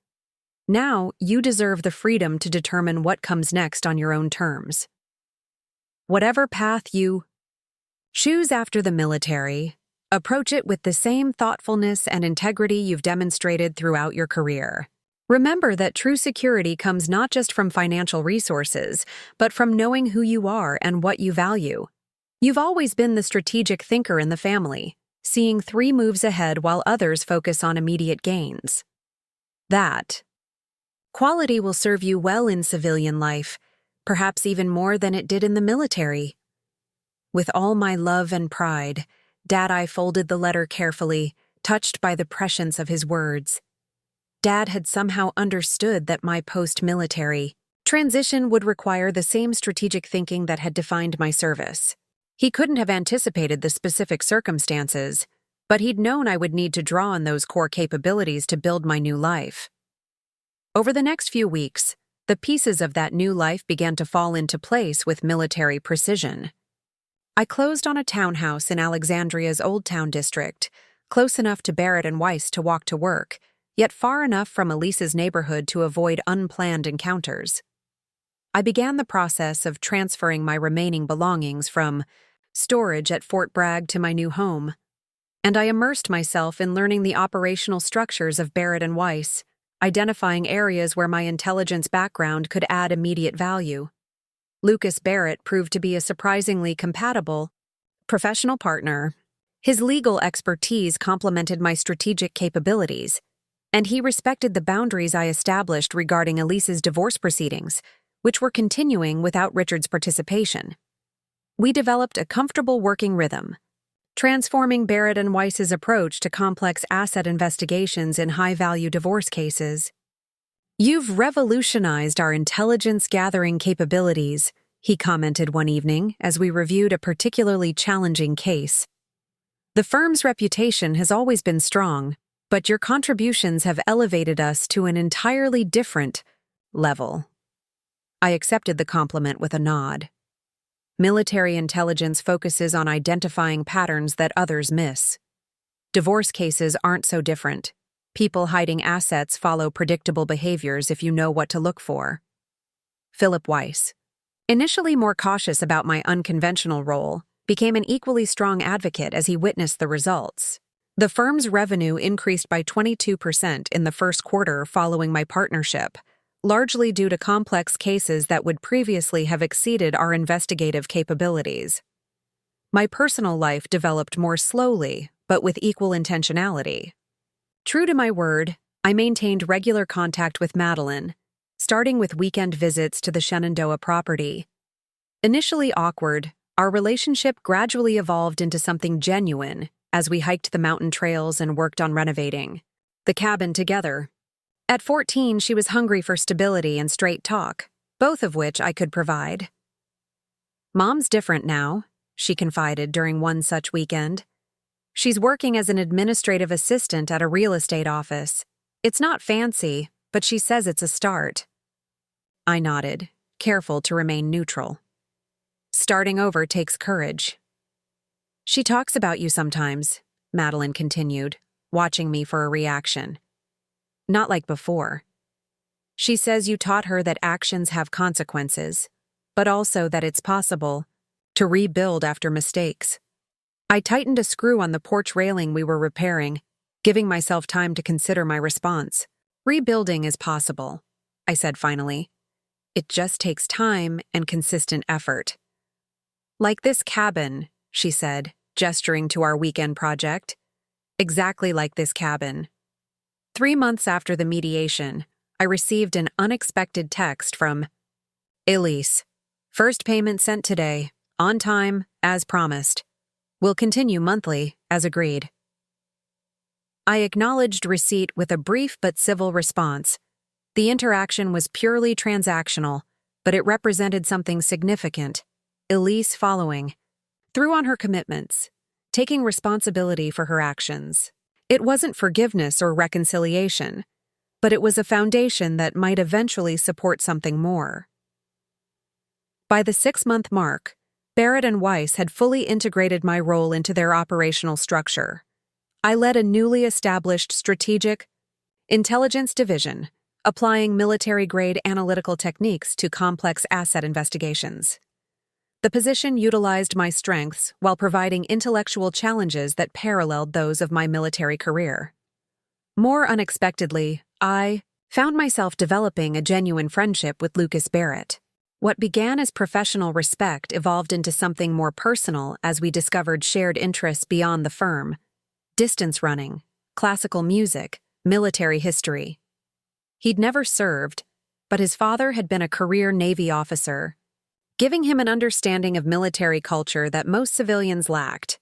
Now you deserve the freedom to determine what comes next on your own terms. Whatever path you choose after the military, approach it with the same thoughtfulness and integrity you've demonstrated throughout your career. Remember that true security comes not just from financial resources, but from knowing who you are and what you value. You've always been the strategic thinker in the family, seeing 3 moves ahead while others focus on immediate gains. That quality will serve you well in civilian life, perhaps even more than it did in the military. With all my love and pride, Dad, I folded the letter carefully, touched by the prescience of his words. Dad had somehow understood that my post-military transition would require the same strategic thinking that had defined my service. He couldn't have anticipated the specific circumstances, but he'd known I would need to draw on those core capabilities to build my new life. Over the next few weeks, the pieces of that new life began to fall into place with military precision. I closed on a townhouse in Alexandria's Old Town district, close enough to Barrett and Weiss to walk to work, yet far enough from Elise's neighborhood to avoid unplanned encounters. I began the process of transferring my remaining belongings from storage at Fort Bragg to my new home, and I immersed myself in learning the operational structures of Barrett and Weiss, identifying areas where my intelligence background could add immediate value. Lucas Barrett proved to be a surprisingly compatible professional partner. His legal expertise complemented my strategic capabilities, and he respected the boundaries I established regarding Elise's divorce proceedings, which were continuing without Richard's participation. We developed a comfortable working rhythm, transforming Barrett and Weiss's approach to complex asset investigations in high-value divorce cases. "You've revolutionized our intelligence-gathering capabilities," he commented one evening as we reviewed a particularly challenging case. "The firm's reputation has always been strong, but your contributions have elevated us to an entirely different level." I accepted the compliment with a nod. Military intelligence focuses on identifying patterns that others miss. Divorce cases aren't so different. People hiding assets follow predictable behaviors if you know what to look for. Philip Weiss, initially more cautious about my unconventional role, became an equally strong advocate as he witnessed the results. The firm's revenue increased by 22% in the first quarter following my partnership, largely due to complex cases that would previously have exceeded our investigative capabilities. My personal life developed more slowly, but with equal intentionality. True to my word, I maintained regular contact with Madeline, starting with weekend visits to the Shenandoah property. Initially awkward, our relationship gradually evolved into something genuine as we hiked the mountain trails and worked on renovating the cabin together. At 14, she was hungry for stability and straight talk, both of which I could provide. "Mom's different now," she confided during one such weekend. "She's working as an administrative assistant at a real estate office. It's not fancy, but she says it's a start." I nodded, careful to remain neutral. "Starting over takes courage." "She talks about you sometimes," Madeline continued, watching me for a reaction. "Not like before. She says you taught her that actions have consequences, but also that it's possible to rebuild after mistakes." I tightened a screw on the porch railing we were repairing, giving myself time to consider my response. "Rebuilding is possible," I said finally. "It just takes time and consistent effort." "Like this cabin," she said, gesturing to our weekend project. "Exactly like this cabin." 3 months after the mediation, I received an unexpected text from Elise. "First payment sent today, on time, as promised. Will continue monthly, as agreed." I acknowledged receipt with a brief but civil response. The interaction was purely transactional, but it represented something significant. Elise following through on her commitments, taking responsibility for her actions. It wasn't forgiveness or reconciliation, but it was a foundation that might eventually support something more. By the 6-month mark, Barrett and Weiss had fully integrated my role into their operational structure. I led a newly established strategic intelligence division, applying military-grade analytical techniques to complex asset investigations. The position utilized my strengths while providing intellectual challenges that paralleled those of my military career. More unexpectedly, I found myself developing a genuine friendship with Lucas Barrett. What began as professional respect evolved into something more personal as we discovered shared interests beyond the firm: distance running, classical music, military history. He'd never served, but his father had been a career Navy officer, giving him an understanding of military culture that most civilians lacked.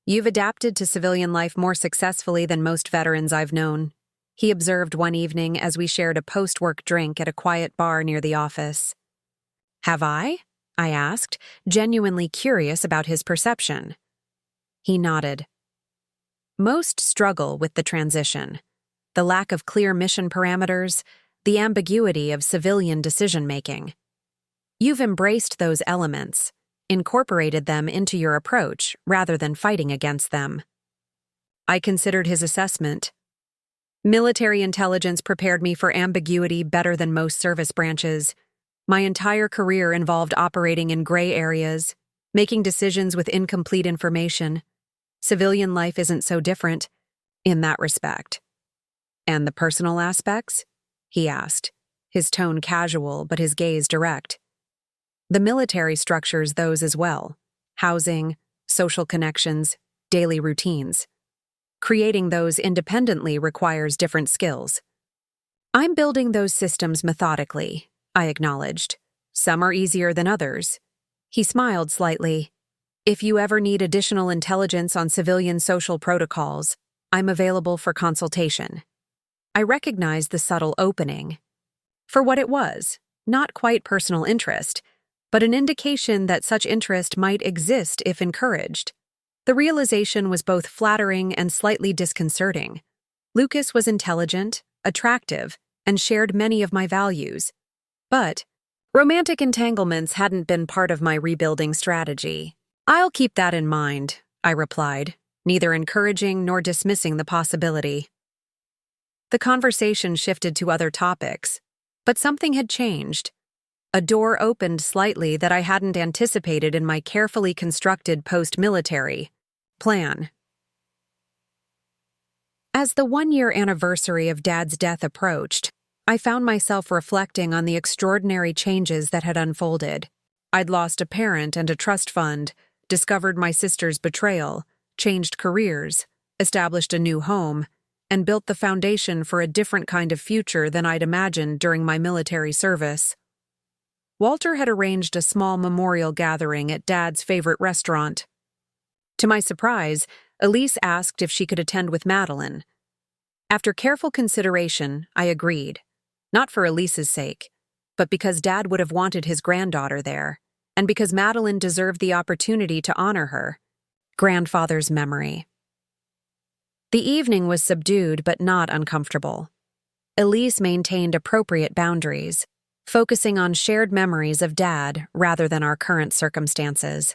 "You've adapted to civilian life more successfully than most veterans I've known," he observed one evening as we shared a post-work drink at a quiet bar near the office. "Have I?" I asked, genuinely curious about his perception. He nodded. "Most struggle with the transition. The lack of clear mission parameters, the ambiguity of civilian decision-making. You've embraced those elements, incorporated them into your approach rather than fighting against them." I considered his assessment. Military intelligence prepared me for ambiguity better than most service branches. My entire career involved operating in gray areas, making decisions with incomplete information. Civilian life isn't so different in that respect. And the personal aspects? He asked, his tone casual but his gaze direct. The military structures those as well. Housing, social connections, daily routines. Creating those independently requires different skills. I'm building those systems methodically, I acknowledged. Some are easier than others. He smiled slightly. If you ever need additional intelligence on civilian social protocols, I'm available for consultation. I recognized the subtle opening. For what it was, not quite personal interest, but an indication that such interest might exist if encouraged. The realization was both flattering and slightly disconcerting. Lucas was intelligent, attractive, and shared many of my values. But romantic entanglements hadn't been part of my rebuilding strategy. I'll keep that in mind, I replied, neither encouraging nor dismissing the possibility. The conversation shifted to other topics, but something had changed. A door opened slightly that I hadn't anticipated in my carefully constructed post-military plan. As the one-year anniversary of Dad's death approached, I found myself reflecting on the extraordinary changes that had unfolded. I'd lost a parent and a trust fund, discovered my sister's betrayal, changed careers, established a new home, and built the foundation for a different kind of future than I'd imagined during my military service. Walter had arranged a small memorial gathering at Dad's favorite restaurant. To my surprise, Elise asked if she could attend with Madeline. After careful consideration, I agreed. Not for Elise's sake, but because Dad would have wanted his granddaughter there, and because Madeline deserved the opportunity to honor her grandfather's memory. The evening was subdued but not uncomfortable. Elise maintained appropriate boundaries, focusing on shared memories of Dad rather than our current circumstances.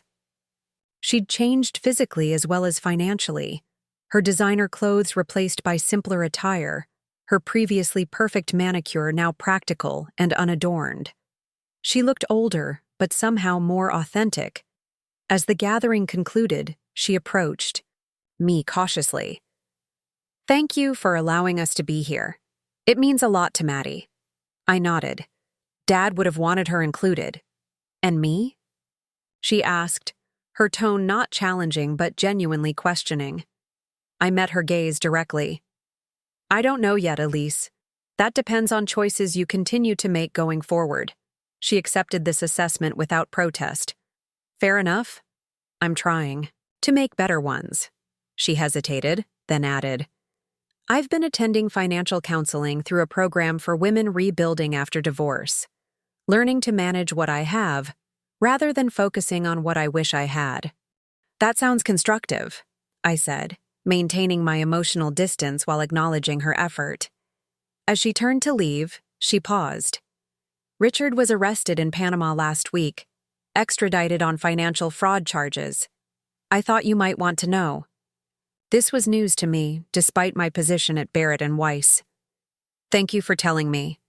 She'd changed physically as well as financially, her designer clothes replaced by simpler attire, her previously perfect manicure now practical and unadorned. She looked older, but somehow more authentic. As the gathering concluded, she approached me cautiously. "Thank you for allowing us to be here. It means a lot to Maddie." I nodded. Dad would have wanted her included. "And me?" she asked, her tone not challenging but genuinely questioning. I met her gaze directly. "I don't know yet, Elise. That depends on choices you continue to make going forward." She accepted this assessment without protest. "Fair enough. I'm trying to make better ones." She hesitated, then added, "I've been attending financial counseling through a program for women rebuilding after divorce, learning to manage what I have, rather than focusing on what I wish I had." "That sounds constructive," I said, maintaining my emotional distance while acknowledging her effort. As she turned to leave, she paused. "Richard was arrested in Panama last week, extradited on financial fraud charges. I thought you might want to know." This was news to me, despite my position at Barrett and Weiss. "Thank you for telling me."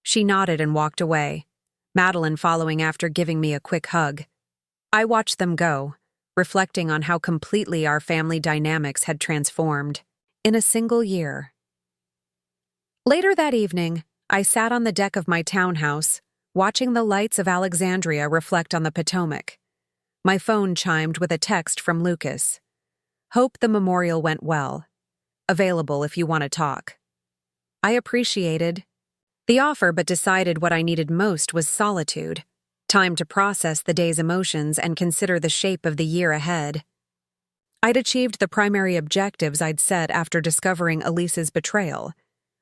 She nodded and walked away, Madeline following after giving me a quick hug. I watched them go, reflecting on how completely our family dynamics had transformed in a single year. Later that evening, I sat on the deck of my townhouse, watching the lights of Alexandria reflect on the Potomac. My phone chimed with a text from Lucas. "Hope the memorial went well. Available if you want to talk." I appreciated the offer but decided what I needed most was solitude, time to process the day's emotions and consider the shape of the year ahead. I'd achieved the primary objectives I'd set after discovering Elise's betrayal,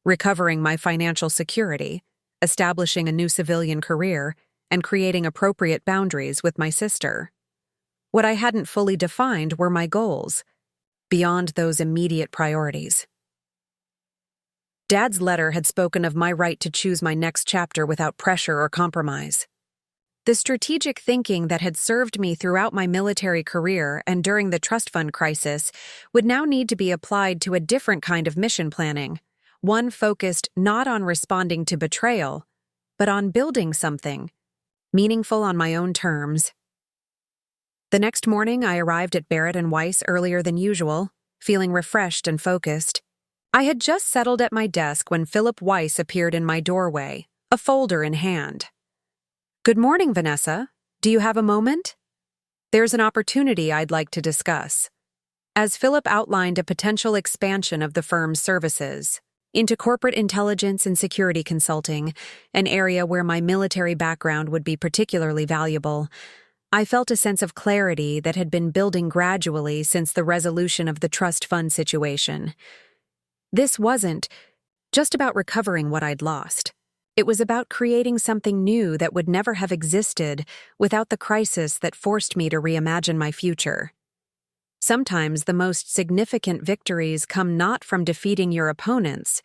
recovering my financial security, establishing a new civilian career, and creating appropriate boundaries with my sister. What I hadn't fully defined were my goals, beyond those immediate priorities. Dad's letter had spoken of my right to choose my next chapter without pressure or compromise. The strategic thinking that had served me throughout my military career and during the trust fund crisis would now need to be applied to a different kind of mission planning, one focused not on responding to betrayal, but on building something meaningful on my own terms. The next morning, I arrived at Barrett and Weiss earlier than usual, feeling refreshed and focused. I had just settled at my desk when Philip Weiss appeared in my doorway, a folder in hand. "Good morning, Vanessa. Do you have a moment? There's an opportunity I'd like to discuss." As Philip outlined a potential expansion of the firm's services into corporate intelligence and security consulting, an area where my military background would be particularly valuable, I felt a sense of clarity that had been building gradually since the resolution of the trust fund situation. This wasn't just about recovering what I'd lost. It was about creating something new that would never have existed without the crisis that forced me to reimagine my future. Sometimes the most significant victories come not from defeating your opponents,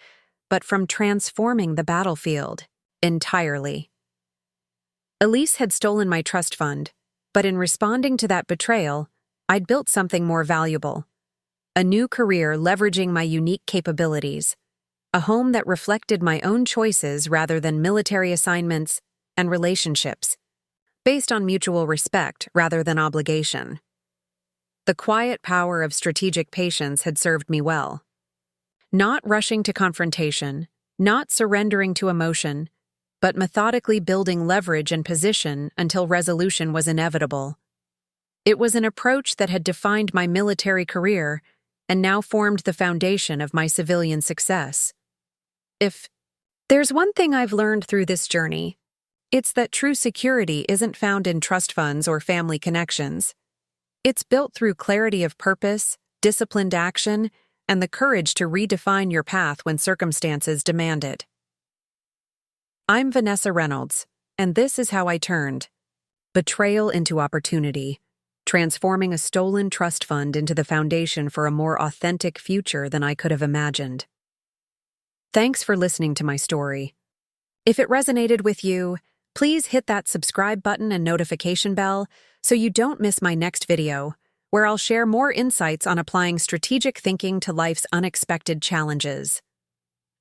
but from transforming the battlefield entirely. Elise had stolen my trust fund, but in responding to that betrayal, I'd built something more valuable. A new career leveraging my unique capabilities, a home that reflected my own choices rather than military assignments, and relationships, based on mutual respect rather than obligation. The quiet power of strategic patience had served me well. Not rushing to confrontation, not surrendering to emotion, but methodically building leverage and position until resolution was inevitable. It was an approach that had defined my military career and now formed the foundation of my civilian success. If there's one thing I've learned through this journey, it's that true security isn't found in trust funds or family connections. It's built through clarity of purpose, disciplined action, and the courage to redefine your path when circumstances demand it. I'm Vanessa Reynolds, and this is how I turned betrayal into opportunity, transforming a stolen trust fund into the foundation for a more authentic future than I could have imagined. Thanks for listening to my story. If it resonated with you, please hit that subscribe button and notification bell so you don't miss my next video, where I'll share more insights on applying strategic thinking to life's unexpected challenges.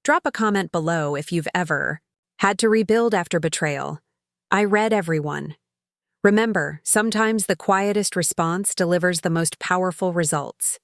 Drop a comment below if you've ever had to rebuild after betrayal. I read everyone. Remember, sometimes the quietest response delivers the most powerful results.